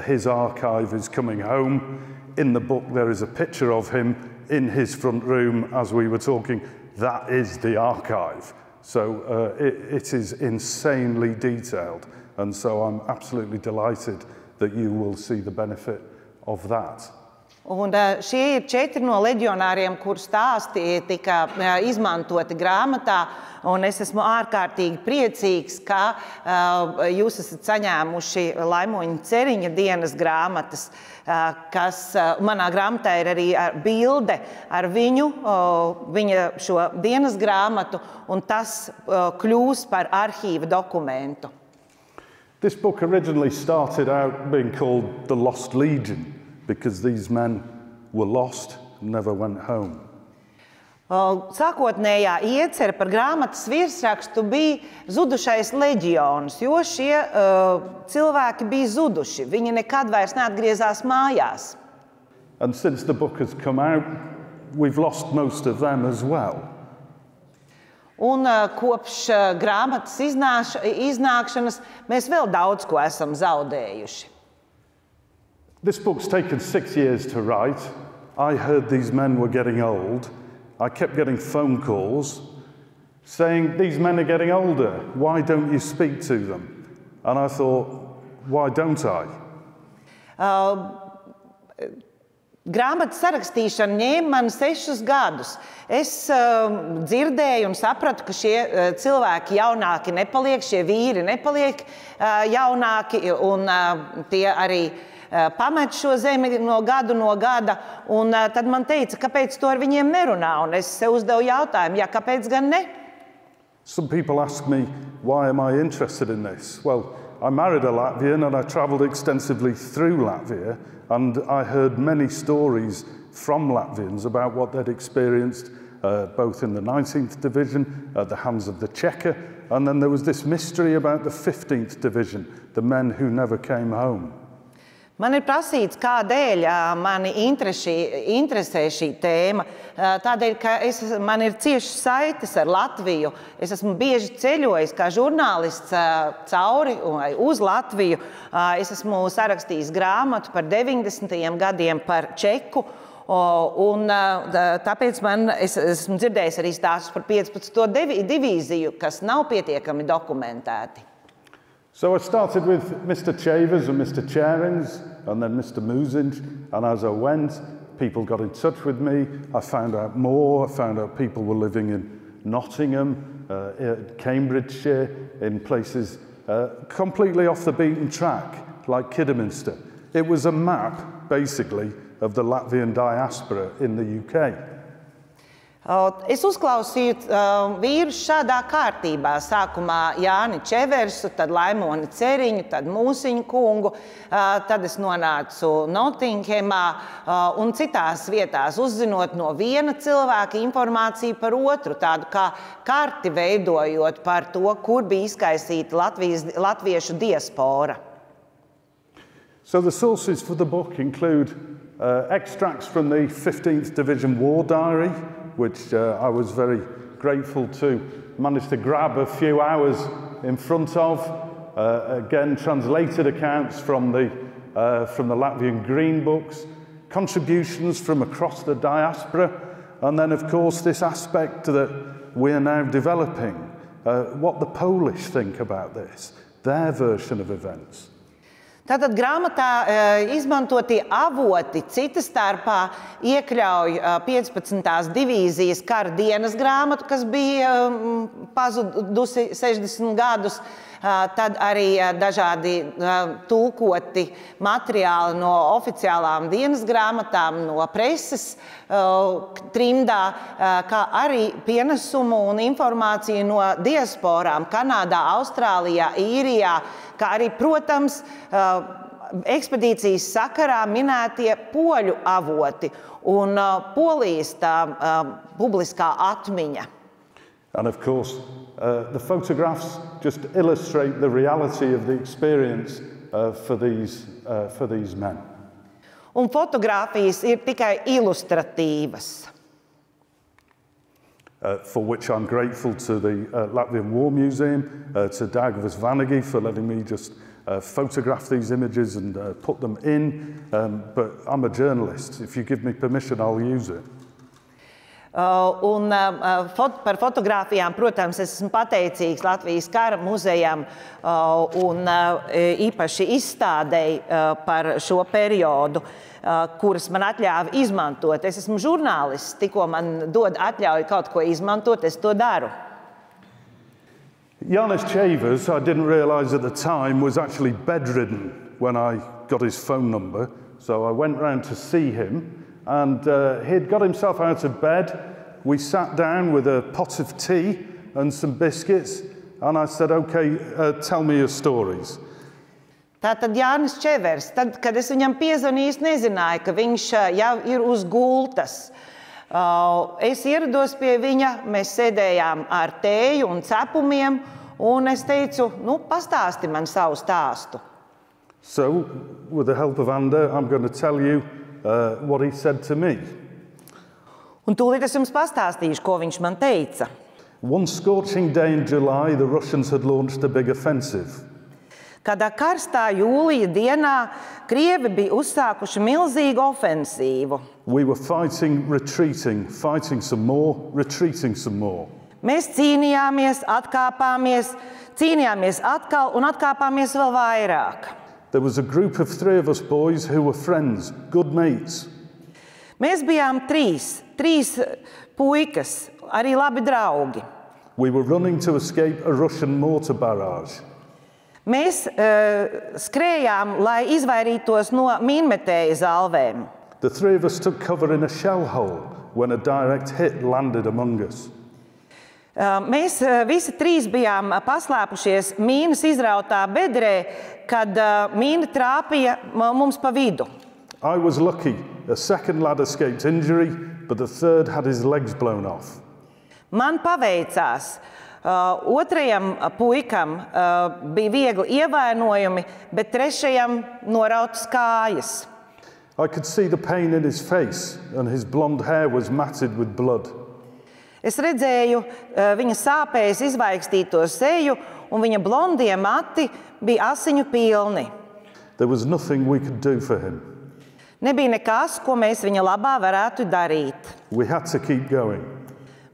his archive is coming home. In the book there is a picture of him in his front room as we were talking. That is the archive. So it is insanely detailed, and so I'm absolutely delighted that you will see the benefit of that. Un šie ir 4 no leģionāriem, kuru stāsti tika izmantoti grāmatā, un es esmu ārkārtīgi priecīgs, ka jūs esat saņēmuši Laimoņa Ceriņa dienas grāmatas, kas manā grāmatā ir arī bilde ar viņu, viņa šo dienas grāmatu, un tas kļūs par arhīva dokumentu. This book originally started out being called The Lost Legion, because these men were lost and never went home. Sākotnējā iecerē par grāmatas virsrakstu bija Zudušais leģions, jo šie cilvēki bija zuduši. Viņi nekad vairs neatgriezās mājās. And since the book has come out, we've lost most of them as well. Un kopš grāmatas iznākšanas mēs vēl daudz ko esam zaudējuši. This book's taken 6 years to write. I heard these men were getting old. I kept getting phone calls saying, these men are getting older. Why don't you speak to them? And I thought, why don't I? Grāmatas sarakstīšana ņēma man 6 gadus. Es dzirdēju un sapratu, ka šie cilvēki jaunāki nepaliek, šie vīri nepaliek jaunāki, un tie arī pamet šo zemi no gada, un tad man teica, kāpēc to ar viņiem nerunā, un es sev uzdevu jautājumu, kāpēc gan ne? Some people ask me, why am I interested in this? Well, I married a Latvian and I travelled extensively through Latvia, and I heard many stories from Latvians about what they'd experienced both in the 19th Division at the hands of the Cheka, and then there was this mystery about the 15th Division, the men who never came home. Man ir prasīts, kādēļ mani interesē šī tēma. Tādēļ, ka man ir cieši saites ar Latviju. Es esmu bieži ceļojis kā žurnālists cauri vai uz Latviju. Es esmu sarakstījis grāmatu par 90. gadiem par Čeku. Un tāpēc es esmu dzirdējis arī stāstus par 15. divīziju, kas nav pietiekami dokumentēti. So I started with Mr. Chavers and Mr. Čēriņš, and then Mr. Mūziņš, and as I went, people got in touch with me. I found out more. I found out people were living in Nottingham, Cambridgeshire, in places completely off the beaten track, like Kidderminster. It was a map, basically, of the Latvian diaspora in the UK. Es uzklausīju vīrus šādā kārtībā. Sākumā Jāni Čeversu, tad Laimoni Ceriņu, tad Mūsiņu kungu. Tad es nonācu Nottinghamā un citās vietās, uzzinot no viena cilvēka informāciju par otru, tādu kā karti veidojot par to, kur bija izkaisīta latviešu diaspora. So the sources for the book include extracts from the 15th Division War Diary, which I was very grateful to manage to grab a few hours in front of. Again, translated accounts from the Latvian Green Books, contributions from across the diaspora, and then, of course, this aspect that we are now developing, what the Polish think about this, their version of events. Tātad grāmatā izmantotie avoti cita starpā iekļauj 15. divīzijas kara dienas grāmatu, kas bija pazudusi 60 gadus, tad arī dažādi tulkoti materiāli no oficiālām dienas grāmatām, no preses trimdā, kā arī pienesumu un informāciju no diasporām Kanādā, Austrālijā, Īrijā, kā arī, protams, ekspedīcijas sakarā minētie poļu avoti un Polijas publiskā atmiņa. And of course, the photographs just illustrate the reality of the experience for these men. Un fotogrāfijas ir tikai ilustratīvas. For which I'm grateful to the Latvian War Museum, to Dagvas Vanagi for letting me just photograph these images and put them in. But I'm a journalist. If you give me permission, I'll use it. Par fotogrāfijām, protams, es esmu pateicīgs Latvijas kara muzejam un īpaši izstādei par šo periodu, kuras man atļāva izmantot. Es esmu žurnālists, tikko man dod atļauju kaut ko izmantot, es to daru. Jānis Čevers, I didn't realise at the time, was actually bedridden when I got his phone number. So I went round to see him. And he'd got himself out of bed. We sat down with a pot of tea and some biscuits. And I said, OK, tell me your stories. Tātad Jānis Čevers, tad, kad es viņam piezvanīju, es nezināju, ka viņš jau ir uz gultas. Es ierados pie viņa, mēs sēdējām ar tēju un cepumiem, un es teicu, nu, pastāsti man savu stāstu. So, with the help of Anda, I'm going to tell you what he said to me. Un tūlīt es jums pastāstīšu, ko viņš man teica. One scorching day in July, the Russians had launched a big offensive. Kādā karstā jūlija dienā Krievi bija uzsākuši milzīgu ofensīvu. We were fighting, retreating, fighting some more, retreating some more. Mēs cīnījāmies, atkāpāmies, cīnījāmies atkal un atkāpāmies vēl vairāk. There was a group of 3 of us boys who were friends, good mates. Mēs bijām trīs puikas, arī labi draugi. We were running to escape a Russian mortar barrage. Mēs skrējām, lai izvairītos no mīnmetēju zalvēm. The 3 of us took cover in a shell hole when a direct hit landed among us. Mēs visi 3 bijām paslēpušies mīnas izrautā bedrē, kad mīna trāpīja mums pa vidu. I was lucky. A second lad escaped injury, but the third had his legs blown off. Man paveicās. Otrajam puikam bija viegli ievainojumi, bet trešajam norautas kājas. I could see the pain in his face, and his blonde hair was matted with blood. Es redzēju viņa sāpēs izvaikstīto seju, un viņa blondie mati bija asiņu pilni. There was nothing we could do for him. Nebija nekas, ko mēs viņa labā varētu darīt. We had to keep going.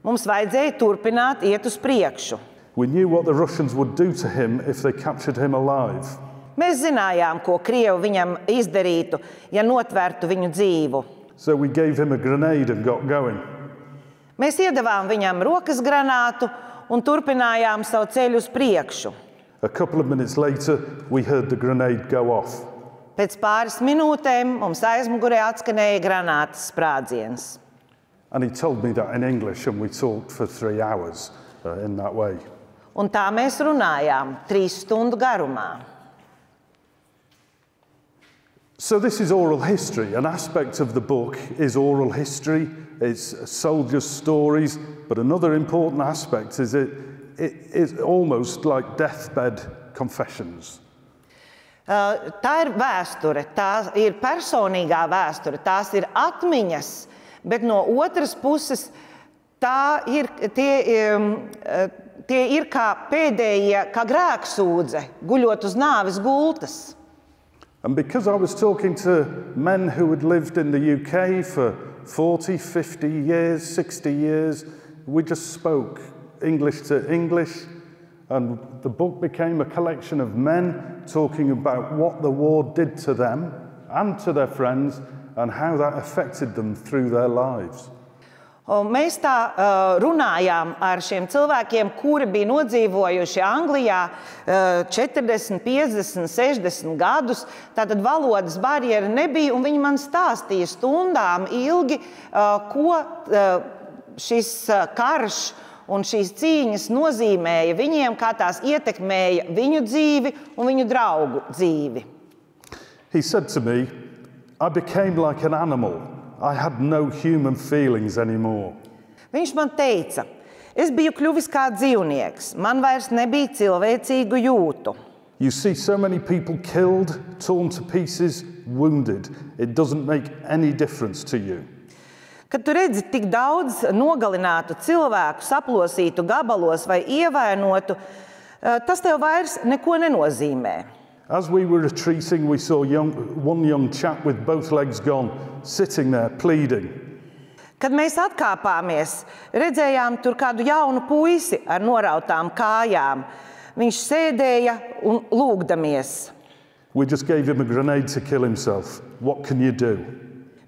Mums vajadzēja turpināt iet uz priekšu. We knew what the Russians would do to him if they captured him alive. Mēs zinājām, ko Krievi viņam izdarītu, ja notvertu viņu dzīvu. So we gave him a grenade and got going. Mēs iedavām viņam rokas granātu un turpinājām savu ceļu uz priekšu. A couple of minutes later, we heard the grenade go off. Pēc pāris minūtēm mums aizmugurē atskanēja granātas sprādziens. And he told me that in English, and we talked for 3 hours in that way. Un tā mēs runājām 3 stundu garumā. So this is oral history. An aspect of the book is oral history. It's soldiers' stories. But another important aspect is it is almost like deathbed confessions. Tā ir vēsture, tā ir personīgā vēsture, tās ir atmiņas, bet no otras puses tie ir kā pēdējie, kā grēksūdze, guļot uz nāves gultas. And because I was talking to men who had lived in the UK for 40, 50 years, 60 years, we just spoke English to English. And the book became a collection of men talking about what the war did to them and to their friends and how that affected them through their lives. Mēs tā runājām ar šiem cilvēkiem, kuri bija nodzīvojuši Anglijā 40, 50, 60 gadus. Tātad valodas barjera nebija, un viņi man stāstīja stundām ilgi, ko šis karš un šīs cīņas nozīmēja viņiem, kā tās ietekmēja viņu dzīvi un viņu draugu dzīvi. He said to me, I became like an animal. I had no human feelings anymore. Viņš man teica, es biju kļuvis kā dzīvnieks, man vairs nebija cilvēcīgu jūtu. You see so many people killed, torn to pieces, wounded. It doesn't make any difference to you. Kad tu redzi tik daudz nogalinātu cilvēku, saplosītu gabalos vai ievainotu, tas tev vairs neko nenozīmē. As we were retreating, we saw one young chap with both legs gone, sitting there pleading. Kad mēs atkāpāmies, redzējām tur kādu jaunu puisi ar norautām kājām. Viņš sēdēja un lūgdamies. We just gave him a grenade to kill himself. What can you do?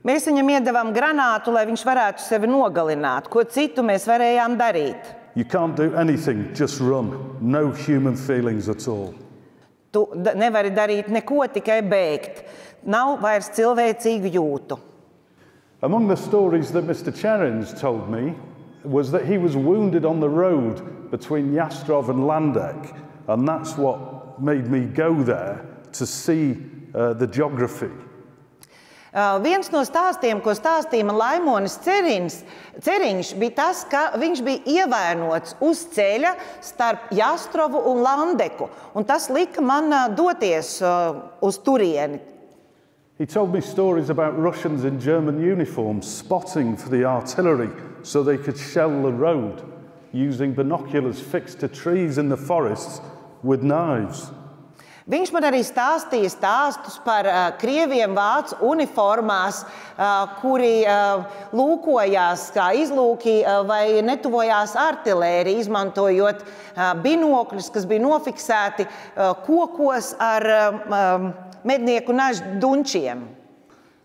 Mēs viņam iedavām granātu, lai viņš varētu sevi nogalināt. Ko citu mēs varējām darīt? You can't do anything, just run. No human feelings at all. Tu nevari darīt neko, tikai bēgt. Nav vairs cilvēcīgu jūtu. Among the stories that Mr. Cherins told me was that he was wounded on the road between Jastrov and Landeck, and that's what made me go there to see the geography. Viens no stāstiem, ko stāstīja man Laimonis Ceriņš, bija tas, ka viņš bija ievainots uz ceļa starp Jastrovu un Landeku, un tas lika man doties uz turieni. He told me stories about Russians in German uniforms spotting for the artillery so they could shell the road, using binoculars fixed to trees in the forests with knives. Viņš man arī stāstīja stāstus par krieviem vācu uniformās, kuri lūkojās kā izlūki vai netuvojās artilēriju, izmantojot binokļus, kas bija nofiksēti kokos ar mednieku nažu dunčiem.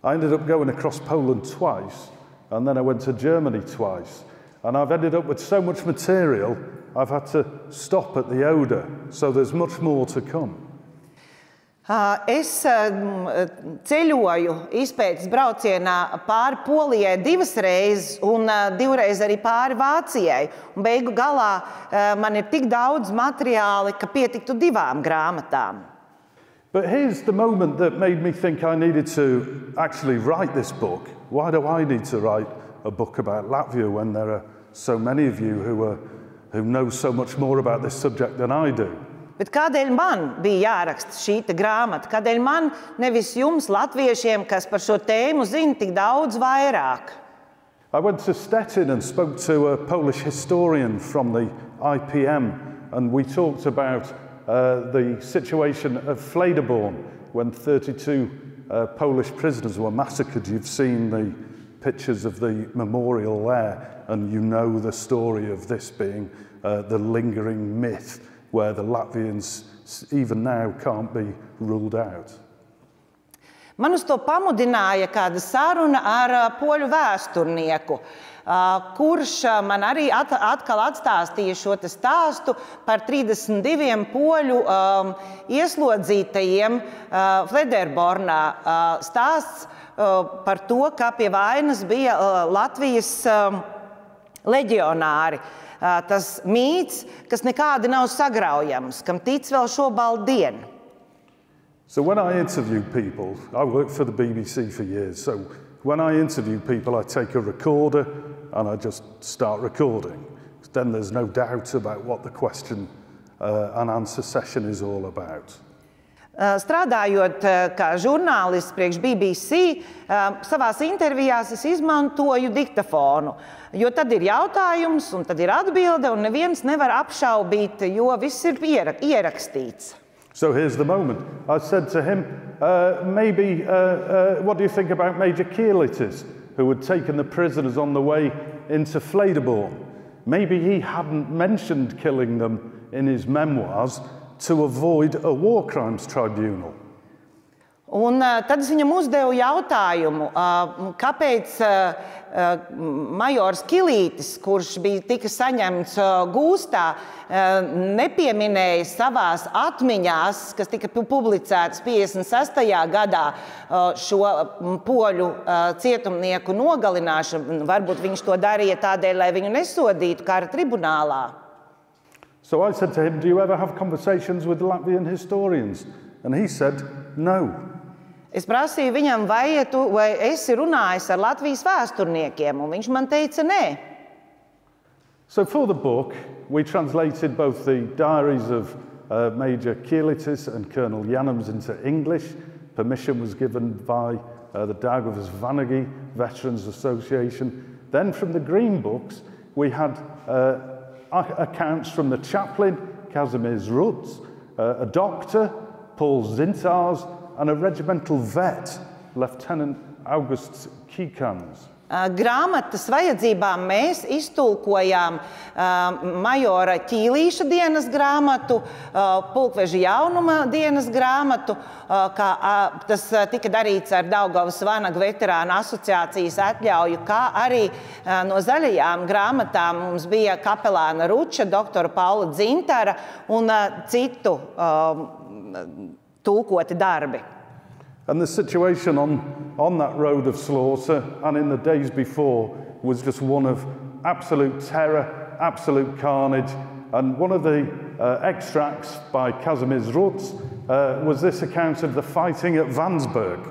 I ended up going across Poland twice, and then I went to Germany twice. And I've ended up with so much material, I've had to stop at the Oder, so there's much more to come. Es ceļoju izpētes braucienā pāri Polijai 2 reizes un 2 reizes arī pāri Vācijai. Un beigu galā man ir tik daudz materiāli, ka pietiktu 2 grāmatām. But here's the moment that made me think I needed to actually write this book. Why do I need to write a book about Latvia when there are so many of you who know so much more about this subject than I do? Bet kādēļ man bija jāraksta šī grāmata? Kādēļ man, nevis jums, latviešiem, kas par šo tēmu zina tik daudz vairāk? I went to Stettin and spoke to a Polish historian from the IPM, and we talked about the situation of Flederborn when 32 Polish prisoners were massacred. You've seen the pictures of the memorial there, and you know the story of this being the lingering myth where the Latvians even now can't be ruled out. Man uz to pamudināja kāda saruna ar poļu vēsturnieku, kurš man arī atkal atstāstīja šo stāstu par 32 poļu ieslodzītajiem Flederbornā. Stāsts par to, kā pie vainas bija Latvijas leģionāri. Tas mīts, kas nekādi nav sagraujams, kam tic vēl šobaldien. So when I interview people, I worked for the BBC for years, so when I interview people, I take a recorder and I just start recording. Then there's no doubt about what the question and answer session is all about. Strādājot kā žurnālists priekš BBC, savās intervijās es izmantoju diktafonu, jo tad ir jautājums un tad ir atbilde un neviens nevar apšaubīt, jo viss ir ierakstīts. So here's the moment. I said to him, maybe, what do you think about Major Kielitis, who had taken the prisoners on the way into Flederborn? Maybe he hadn't mentioned killing them in his memoirs to avoid a war crimes tribunal. Un tad es viņam uzdevu jautājumu, kāpēc majors Kilītis, kurš tika saņemts gūstā, nepieminēja savās atmiņās, kas tika publicētas 56. gadā, šo poļu cietumnieku nogalināšanu. Varbūt viņš to darīja tādēļ, lai viņu nesodītu kara tribunālā. So I said to him, do you ever have conversations with Latvian historians? And he said, no. Es prasīju viņam, vai esi runājis ar Latvijas vēsturniekiem, un viņš man teica, nē. So for the book, we translated both the diaries of Major Kielitis and Colonel Janums into English. Permission was given by the Daugavas Vanagi Veterans Association. Then from the Green Books, we had accounts from the chaplain, Kazimierz Ruts, a doctor, Paul Zintars, and a regimental vet, Lieutenant August Kikans. Grāmatas vajadzībām mēs iztulkojām majora Ķīlīša dienas grāmatu, pulkveža jaunuma dienas grāmatu, kā tas tika darīts ar Daugavas Vanagu veterānu asociācijas atļauju, kā arī no zaļajām grāmatām mums bija kapelāna Ruča, doktora Paula Dzintara un citu tulkoti darbi. And the situation on that road of slaughter and in the days before was just one of absolute terror, absolute carnage. And one of the extracts by Kazimierz Ruts was this account of the fighting at Vansberg.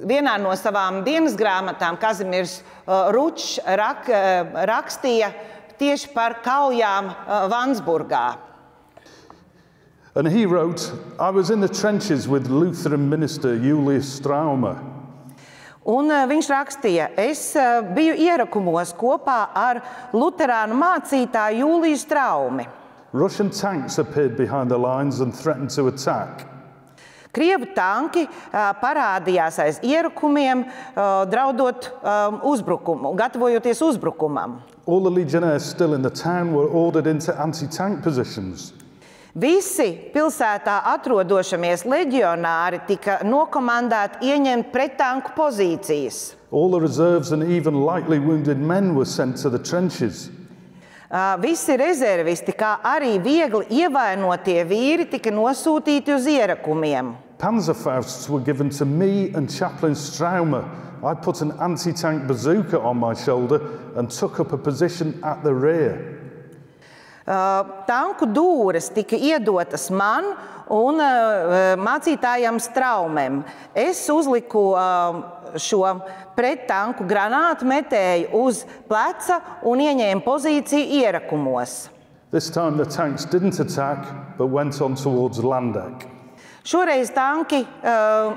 Vienā no savām dienas grāmatām Kazimierz Ručs rakstīja tieši par kaujām Vansburgā. And he wrote, I was in the trenches with Lutheran minister Julius Straume. Un viņš rakstīja, es biju ierakumos kopā ar luterānu mācītāju Jūliju Straumi. Russian tanks appeared behind the lines and threatened to attack. Krievu tanki parādījās aiz ierakumiem, draudot uzbrukumu, gatavojoties uzbrukumam. All the legionnaires still in the town were ordered into anti-tank positions. Visi pilsētā atrodošamies leģionāri tika nokomandēti ieņemt prettanku pozīcijas. All the reserves and even lightly wounded men were sent to the trenches. Visi rezervisti, kā arī viegli ievainotie vīri, tika nosūtīti uz ierakumiem. Panzerfausts were given to me and Chaplain Straume. I put an anti-tank bazooka on my shoulder and took up a position at the rear. Tanku dūres tika iedotas man un mācītājam Straumem. Es uzliku šo prettanku granātu metēju uz pleca un ieņēmu pozīciju ierakumos. This time the tanks didn't attack, but went on towards Landeck. Šoreiz tanki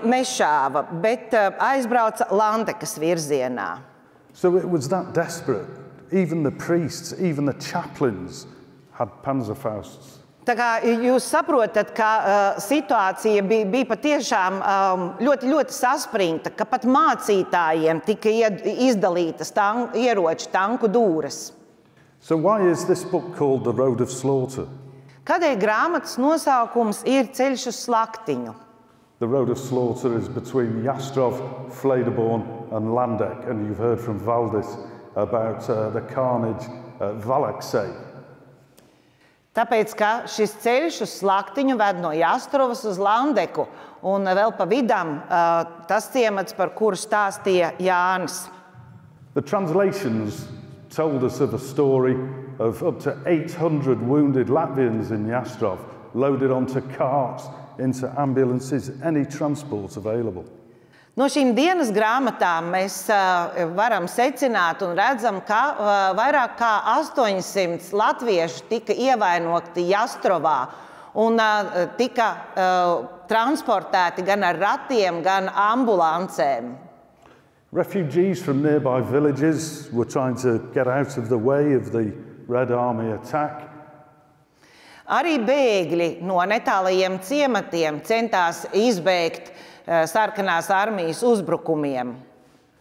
nešāva, bet aizbrauca Landekas virzienā. So it was that desperate. Even the priests, even the chaplains had Panzerfausts. Tā kā jūs saprotat, ka situācija bija patiešām ļoti, ļoti saspringta, ka pat mācītājiem tika izdalītas ieroču tanku dūres. So why is this book called The Road of Slaughter? Kādēļ grāmatas nosaukums ir Ceļš uz Slaktiņu? The road of slaughter is between Jastrov, Flederborn and Landeck, and you've heard from Valdis about the carnage at Valaksei. Tāpēc, ka šis ceļš uz Slaktiņu ved no Jastrovas uz Landeku, un vēl pa vidam tas ciemats, par kuru stāstīja Jānis. The translations told us of a story of up to 800 wounded Latvians in Jastrov, loaded onto carts, into ambulances, any transport available. No šīm dienas grāmatām mēs varam secināt un redzam, ka vairāk kā 800 latviešu tika ievainoti Jastrovā un tika transportēti gan ar ratiem, gan ambulancēm. Refugees from nearby villages were trying to get out of the way of the Red Army attack. Arī bēgļi no netālajiem ciematiem centās izbēgt sarkanās armijas uzbrukumiem.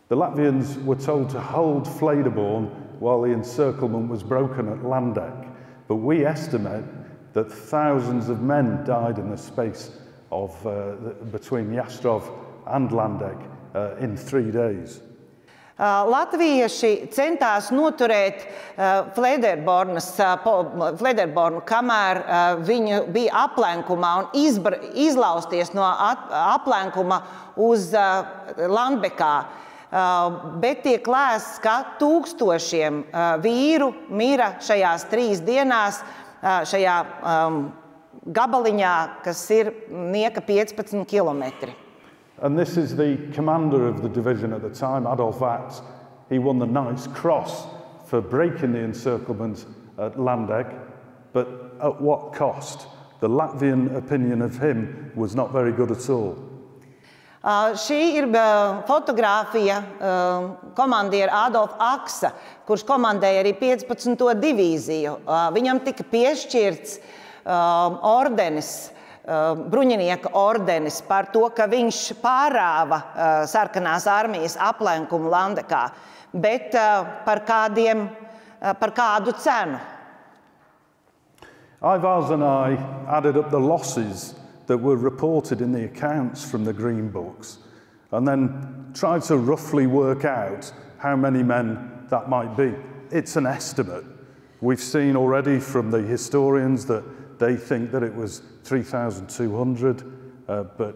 The Latvians were told to hold Flederborn while the encirclement was broken at Landeck, but we estimate that thousands of men died in the space of between Jastrov and Landeck in 3 days. Latvieši centās noturēt Flederbornu, kamēr viņi bija aplenkumā un izlausties no aplenkuma uz Landbekā. Bet tiek lēsts, ka tūkstošiem vīru mira šajās 3 dienās šajā gabaliņā, kas ir nieka 15 kilometri. And this is the commander of the division at the time, Adolf Atz. He won the Knight's Cross for breaking the encirclement at Landeck, but at what cost? The Latvian opinion of him was not very good at all. Šī ir fotogrāfija komandiera Adolfa Aksa, kurš komandēja arī 15. divīziju. Viņam tika piešķirts ordenis, bruņinieka ordenis par to, ka viņš pārāva sarkanās armijas aplenkumu Landekā, bet par kādu cenu. Ivars and I added up the losses that were reported in the accounts from the Green Books and then tried to roughly work out how many men that might be. It's an estimate. We've seen already from the historians that they think that it was 3,200, but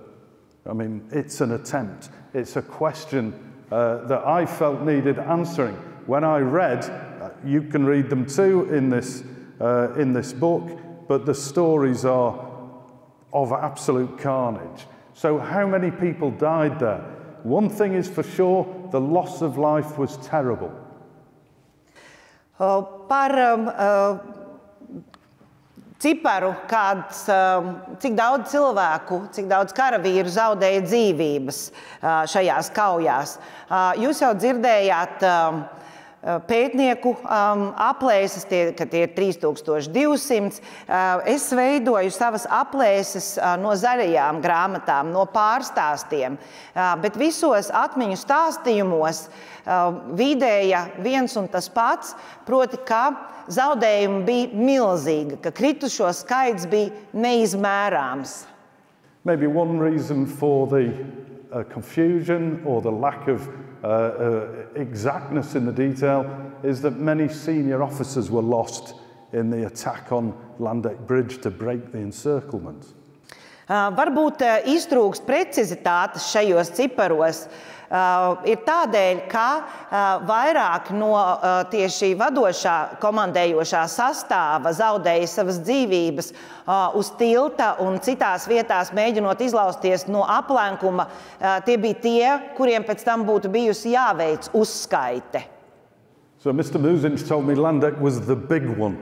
I mean, it's an attempt. It's a question that I felt needed answering. When I read, you can read them too in this book, but the stories are of absolute carnage. So how many people died there? One thing is for sure, the loss of life was terrible. Ciparu, cik daudz cilvēku, cik daudz karavīru zaudēja dzīvības šajās kaujās. Jūs jau dzirdējāt pētnieku aplēses, ka tie ir 3200. Es veidoju savas aplēses no zaļajām grāmatām, no pārstāstiem, bet visos atmiņu stāstījumos vidēja viens un tas pats, proti, ka zaudējumi bija milzīgi, ka kritušo skaits bija neizmērāms. Maybe one reason for the confusion or the lack of exactness in the detail is that many senior officers were lost in the attack on Landeck Bridge to break the encirclement. Varbūt iztrūkst precizitātes šajos ciparos ir tādēļ, ka vairāk no tieši vadošā komandējošā sastāva zaudēja savas dzīvības uz tilta un citās vietās mēģinot izlausties no aplenkuma. Tie bija tie, kuriem pēc tam būtu bijusi jāveic uzskaite. So Mr. Muziņš told me Landeck was the big one.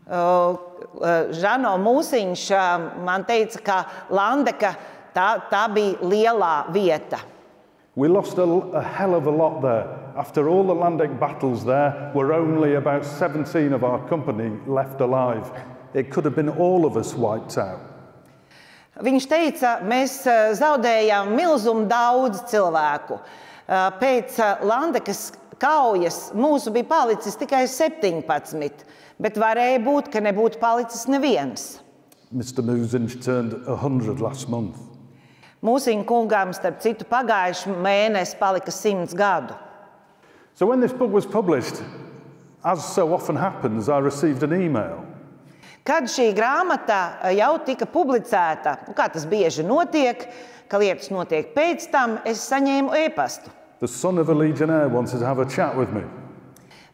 Žano Mūsiņš man teica, ka Landeka tā bija lielā vieta. We lost a hell of a lot there. After all the Landeck battles there were only about 17 of our company left alive. It could have been all of us wiped out. Viņš teica, mēs zaudējām milzumu daudz cilvēku. Pēc Landekas kaujas mūsu bija palicis tikai 17, bet varēja būt, ka nebūtu palicis neviens. Mr. Muzinch turned 100 last month. Mūsiņu kungām, starp citu, pagājuši mēnesi palika 100 gadu. So when this book was published, as so often happens, I received an email. Kad šī grāmata jau tika publicēta, kā tas bieži notiek, ka lietas notiek pēc tam, es saņēmu e-pastu. The son of a legionnaire wanted to have a chat with me.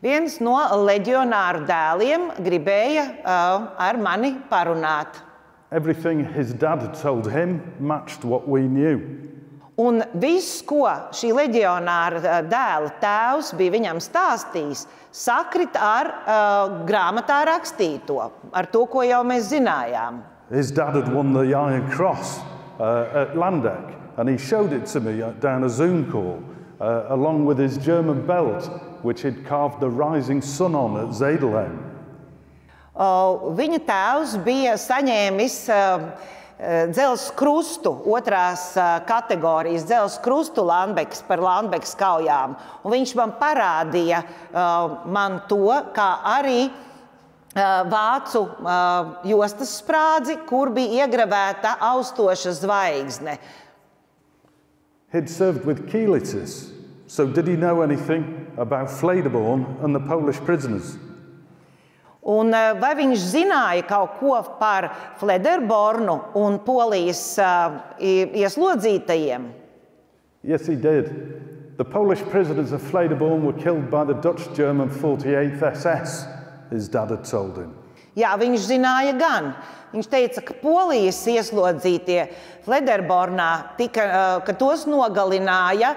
Viens no leģionāru dēliem gribēja ar mani parunāt. Everything his dad had told him matched what we knew. Un viss, ko šī leģionāra dēla tēvs bija viņam stāstījis, sakrit ar grāmatā rakstīto, ar to, ko jau mēs zinājām. His dad had won the Iron Cross at Landeck, and he showed it to me down a Zoom call, along with his German belt, which he'd carved the rising sun on at Zedelheim. Viņa tēvs bija saņēmis dzelzs krustu, otrās kategorijas dzelzs krustu Landekas par Landekas kaujām. Un viņš man parādīja man to, kā arī vācu jostas sprādzi, kur bija iegravēta austoša zvaigzne. He'd served with Kielitis, so did he know anything about Flederborn and the Polish prisoners? Un vai viņš zināja kaut ko par Flederbornu un Polijas ieslodzītajiem? Yes, he did. The Polish prisoners of Flederborn were killed by the Dutch-German 48th SS, his dad had told him. Jā, viņš zināja gan. Viņš teica, ka Polijas ieslodzītie Flederbornā ka tos nogalināja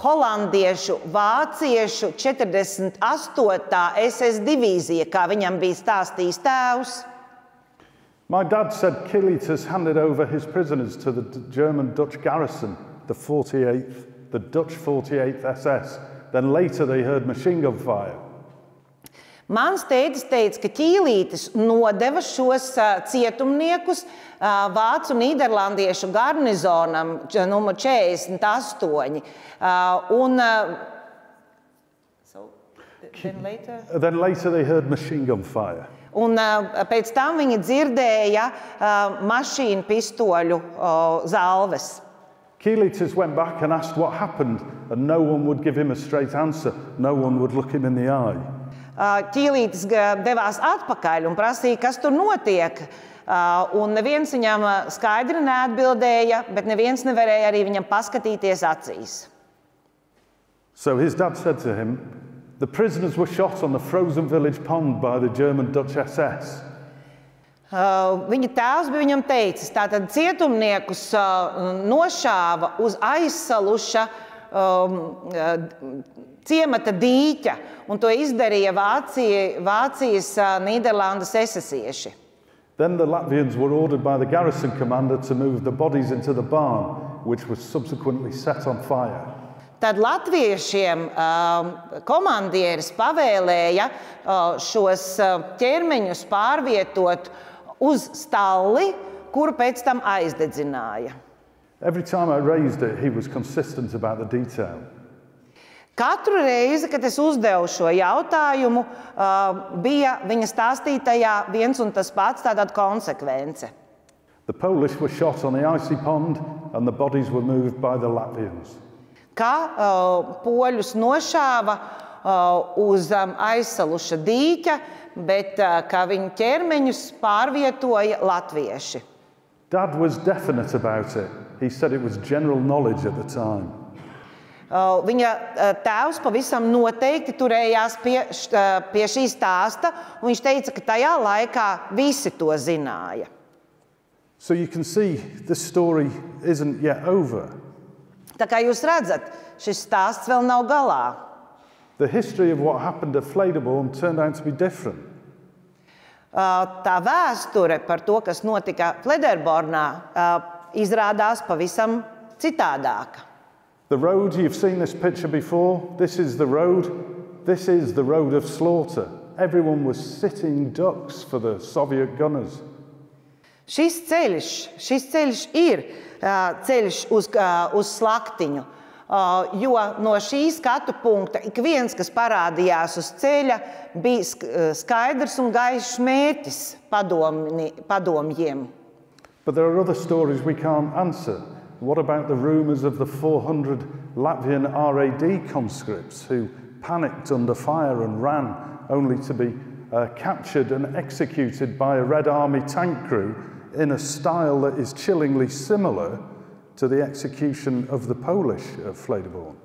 holandiešu, vāciešu 48. SS divīzija, kā viņam bija stāstījis tēvs. My dad said Kielitis handed over his prisoners to the German-Dutch garrison, the Dutch 48th SS. Then later they heard machine gun fire. Mans tētis teica, ka Ķīlītis nodeva šos cietumniekus vācu nīderlandiešu garnizonam numur 48. Then later they heard machine gun fire. Un pēc tam viņi dzirdēja mašīnu pistoļu zalves. Kielitis went back and asked what happened, and no one would give him a straight answer. No one would look him in the eye. Ķīlītis devās atpakaļ un prasīja, kas tur notiek. Un neviens viņam skaidri neatbildēja, bet neviens nevarēja arī viņam paskatīties acīs. So his dad said to him, the prisoners were shot on the frozen village pond by the German-Dutch SS. Viņa tēvs bija viņam teicis, tātad cietumniekus nošāva uz aizsaluša ciemata dīķa, un to izdarīja Vācijas Nīderlandes esesieši. Then the Latvians were ordered by the garrison commander to move the bodies into the barn, which was subsequently set on fire. Tad latviešiem komandieris pavēlēja šos ķermeņus pārvietot uz stalli, kuru pēc tam aizdedzināja. Every time I raised it, he was consistent about the detail. Katru reizi, kad es uzdevu šo jautājumu, bija viņa stāstītajā viens un tas pats, tātad konsekvence. The Polish were shot on the icy pond and the bodies were moved by the Latvians. Ka poļus nošāva uz aizsaluša dīķa, bet ka viņu ķermeņus pārvietoja latvieši. Dad was definite about it. He said it was general knowledge at the time. Viņa tēvs pavisam noteikti turējās pie šī stāsta, un viņš teica, ka tajā laikā visi to zināja. So you can see this story isn't yet over. Tā kā jūs redzat, šis stāsts vēl nav galā. The history of what happened at Flederborn turned out to be different. Tā vēsture par to, kas notika Flederbornā, izrādās pavisam citādāka. The road, you've seen this picture before, this is the road. This is the road of slaughter. Everyone was sitting ducks for the Soviet gunners. Šis ceļš ir ceļš uz slaktiņu. jo no šī skatu punkta ik viens, kas parādījās uz ceļa, bija skaidrs un gaišs mērķis padomjiem. But there are other stories we can't answer. What about the rumours of the 400 Latvian RAD conscripts who panicked under fire and ran, only to be captured and executed by a Red Army tank crew in a style that is chillingly similar to the execution of the Polish at Flederborn?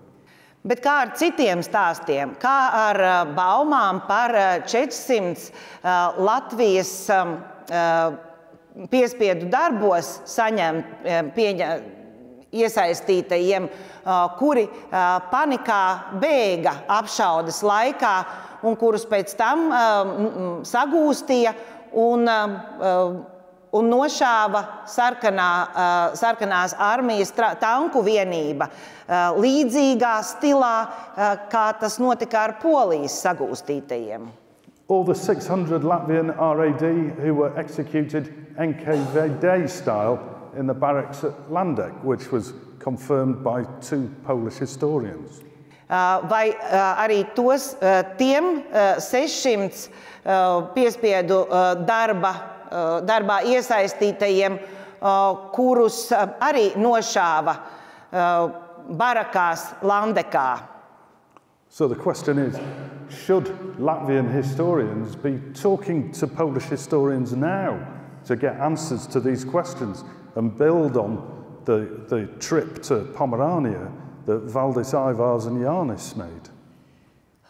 Bet kā ar citiem stāstiem, kā ar baumām par 400 Latvijas piespiedu darbos iesaistītajiem, kuri panikā bēga apšaudes laikā un kurus pēc tam sagūstīja un nošāva sarkanās armijas tanku vienība līdzīgā stilā, kā tas notika ar Polijas sagūstītajiem. All the 600 Latvian RAD who were executed NKVD style in the barracks at Landeck, which was confirmed by 2 Polish historians. Vai arī tiem 600 piespiedu darbā iesaistītajiem, kurus arī nošāva barakās Landekā. So the question is, should Latvian historians be talking to Polish historians now to get answers to these questions and build on the trip to Pomerania that Valdis Aivārs and Jānis made?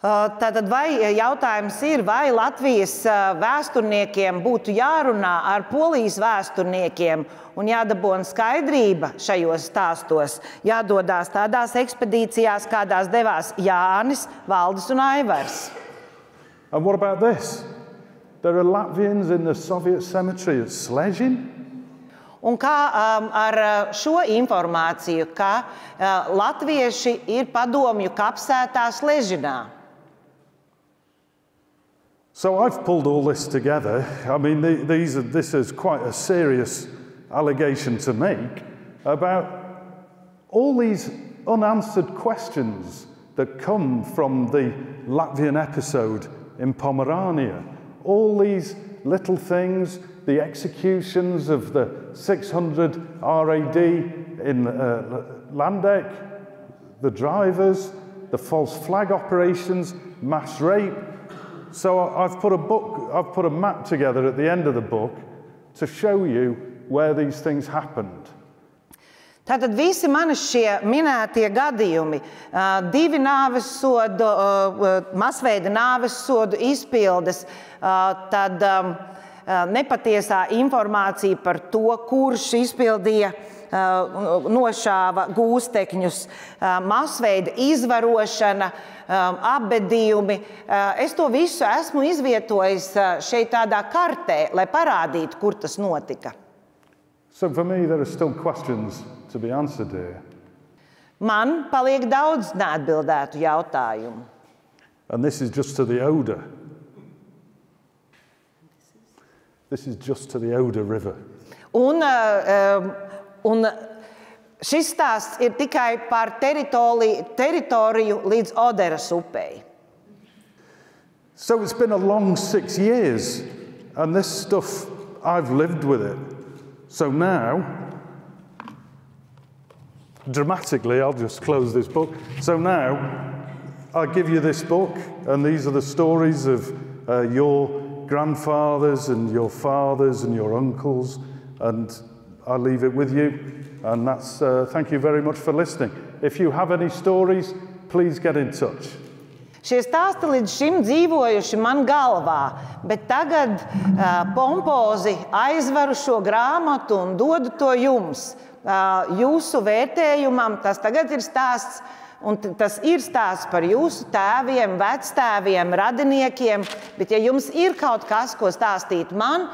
Tātad jautājums ir, vai Latvijas vēsturniekiem būtu jārunā ar Polijas vēsturniekiem un jādabūna skaidrība šajos stāstos, jādodās tādās ekspedīcijās, kādās devās Jānis, Valdis un Aivars. And what about this? There are Latvians in the Soviet cemetery at Slezhin? Un kā ar šo informāciju, ka latvieši ir padomju kapsētā Sležinā? So I've pulled all this together. I mean, this is quite a serious allegation to make about all these unanswered questions that come from the Latvian episode in Pomerania. All these little things, the executions of the 600 RAD in Landeck, the drivers, the false flag operations, mass rape. So I've put a map together at the end of the book to show you where these things happened. Tātad visi mani šie minētie gadījumi, 2 nāvessodu, masveida nāvessodu izpildes, tad nepatiesā informācija par to, kurš izpildīja, nošāva gūstekņus, masveida izvarošana, apbedījumi. Es to visu esmu izvietojis šeit tādā kartē, lai parādītu, kur tas notika. So for me, there are still questions to be answered here. Man paliek daudz neatbildētu jautājumu. And this is just to the Oder. This is just to the Oder River. Un šis stāsts ir tikai par teritoriju līdz Oderas upei. So it's been a long 6 years, and this stuff, I've lived with it. So now, dramatically, I'll just close this book. So now, I give you this book, and these are the stories of your grandfathers and your fathers and your uncles, and I leave it with you. And that's, thank you very much for listening. If you have any stories, please get in touch. Šie stāsti līdz šim dzīvojuši man galvā, bet tagad pompozi aizveru šo grāmatu un dodu to jums. Jūsu vērtējumam tas tagad ir stāsts, un tas ir stāsts par jūsu tēviem, vectēviem, radiniekiem, bet ja jums ir kaut kas, ko stāstīt man,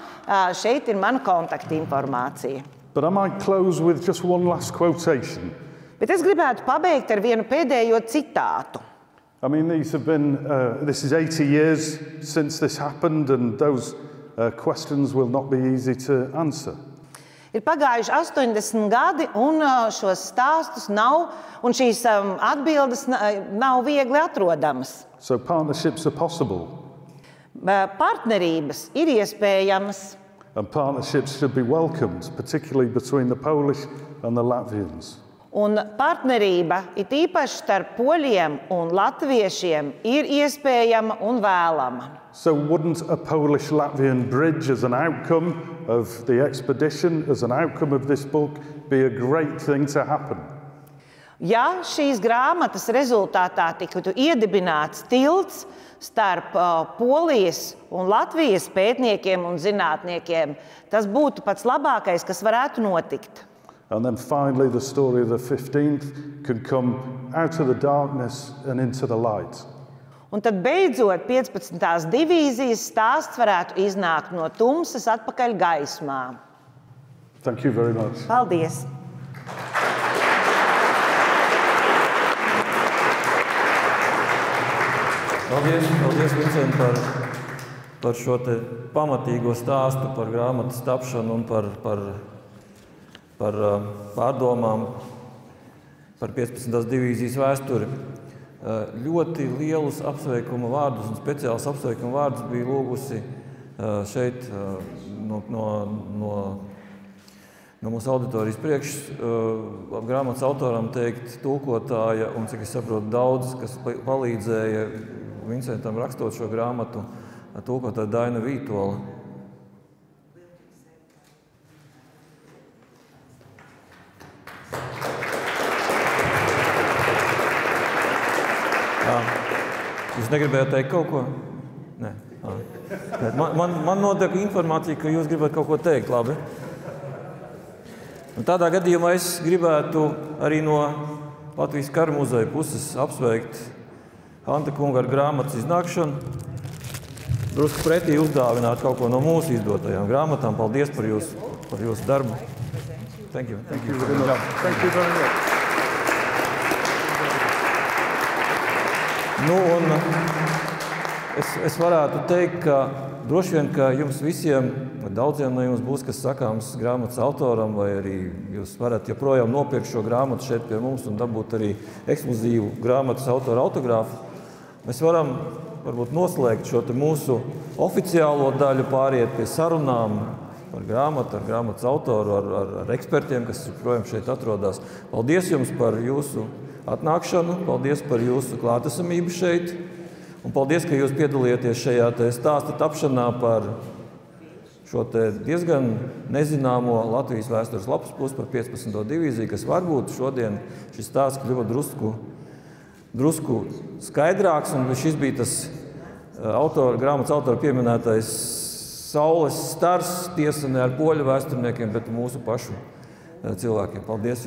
šeit ir mana kontaktinformācija. But I might close with just one last quotation. Bet es gribētu pabeigt ar vienu pēdējo citātu. I mean, this is 80 years since this happened, and those questions will not be easy to answer. Ir Ir pagājuši 80 gadi, un šos stāstus nav, un šīs atbildes nav viegli atrodamas. So partnerships are possible. Partnerības ir iespējamas. And partnerships should be welcomed, particularly between the Polish and the Latvians. Un partnerība, it īpaši starp poļiem un latviešiem, ir iespējama un vēlama. So wouldn't a Polish-Latvian bridge as an outcome of the expedition, as an outcome of this book, be a great thing to happen? Ja šīs grāmatas rezultātā tiktu iedibināts tilts starp Polijas un Latvijas pētniekiem un zinātniekiem, tas būtu pats labākais, kas varētu notikt. And then finally the story of the 15th can come out of the darkness and into the light. Un tad beidzot 15. divīzijas stāsts varētu iznākt no tumsas atpakaļ gaismā. Thank you very much. Paldies! Paldies Vincent, par šo te pamatīgo stāstu par grāmatas tapšanu un par pārdomām par 15. divīzijas vēsturi. Ļoti lielus apsveikuma vārdus un speciālus apsveikuma vārdus bija lūgusi šeit no mūsu auditorijas priekš grāmatas autoram teikt tulkotāja un, cik es saprotu, daudz, kas palīdzēja Vincentam rakstot šo grāmatu, tulkotāja Daina Vītola. Jūs negribējāt teikt kaut ko? Nē. Man notiek informācija, ka jūs gribat kaut ko teikt, labi? Un tādā gadījumā es gribētu arī no Latvijas Kara muzeja puses apsveikt Hanta kunga ar grāmatas iznākšanu. Drusku pretī uzdāvināt kaut ko no mūsu izdotajām grāmatām. Paldies par jūsu darbu. Thank you. Thank you very much. Thank you very much. Nu, un es varētu teikt, ka droši vien, ka jums visiem, daudziem no jums būs, kas sakāms grāmatas autoram, vai arī jūs varat joprojām nopirkt šo grāmatu šeit pie mums un dabūt arī ekskluzīvu grāmatas autora autogrāfu. Mēs varam varbūt noslēgt šo te mūsu oficiālo daļu, pāriet pie sarunām par grāmatu, ar grāmatas autoru, ar ekspertiem, kas joprojām šeit atrodas. Paldies jums par jūsu atnākšanu, paldies par jūsu klātesamību šeit, un paldies, ka jūs piedalījāties šajā te stāsta tapšanā par šo te diezgan nezināmo Latvijas vēstures lapas pusi par 15. divīziju, kas varbūt šodien šis stāsts kļuva drusku skaidrāks, un šis bija tas grāmatas autora pieminētais saules stars, tiesa ne ar poļu vēsturniekiem, bet mūsu pašu cilvēkiem. Paldies!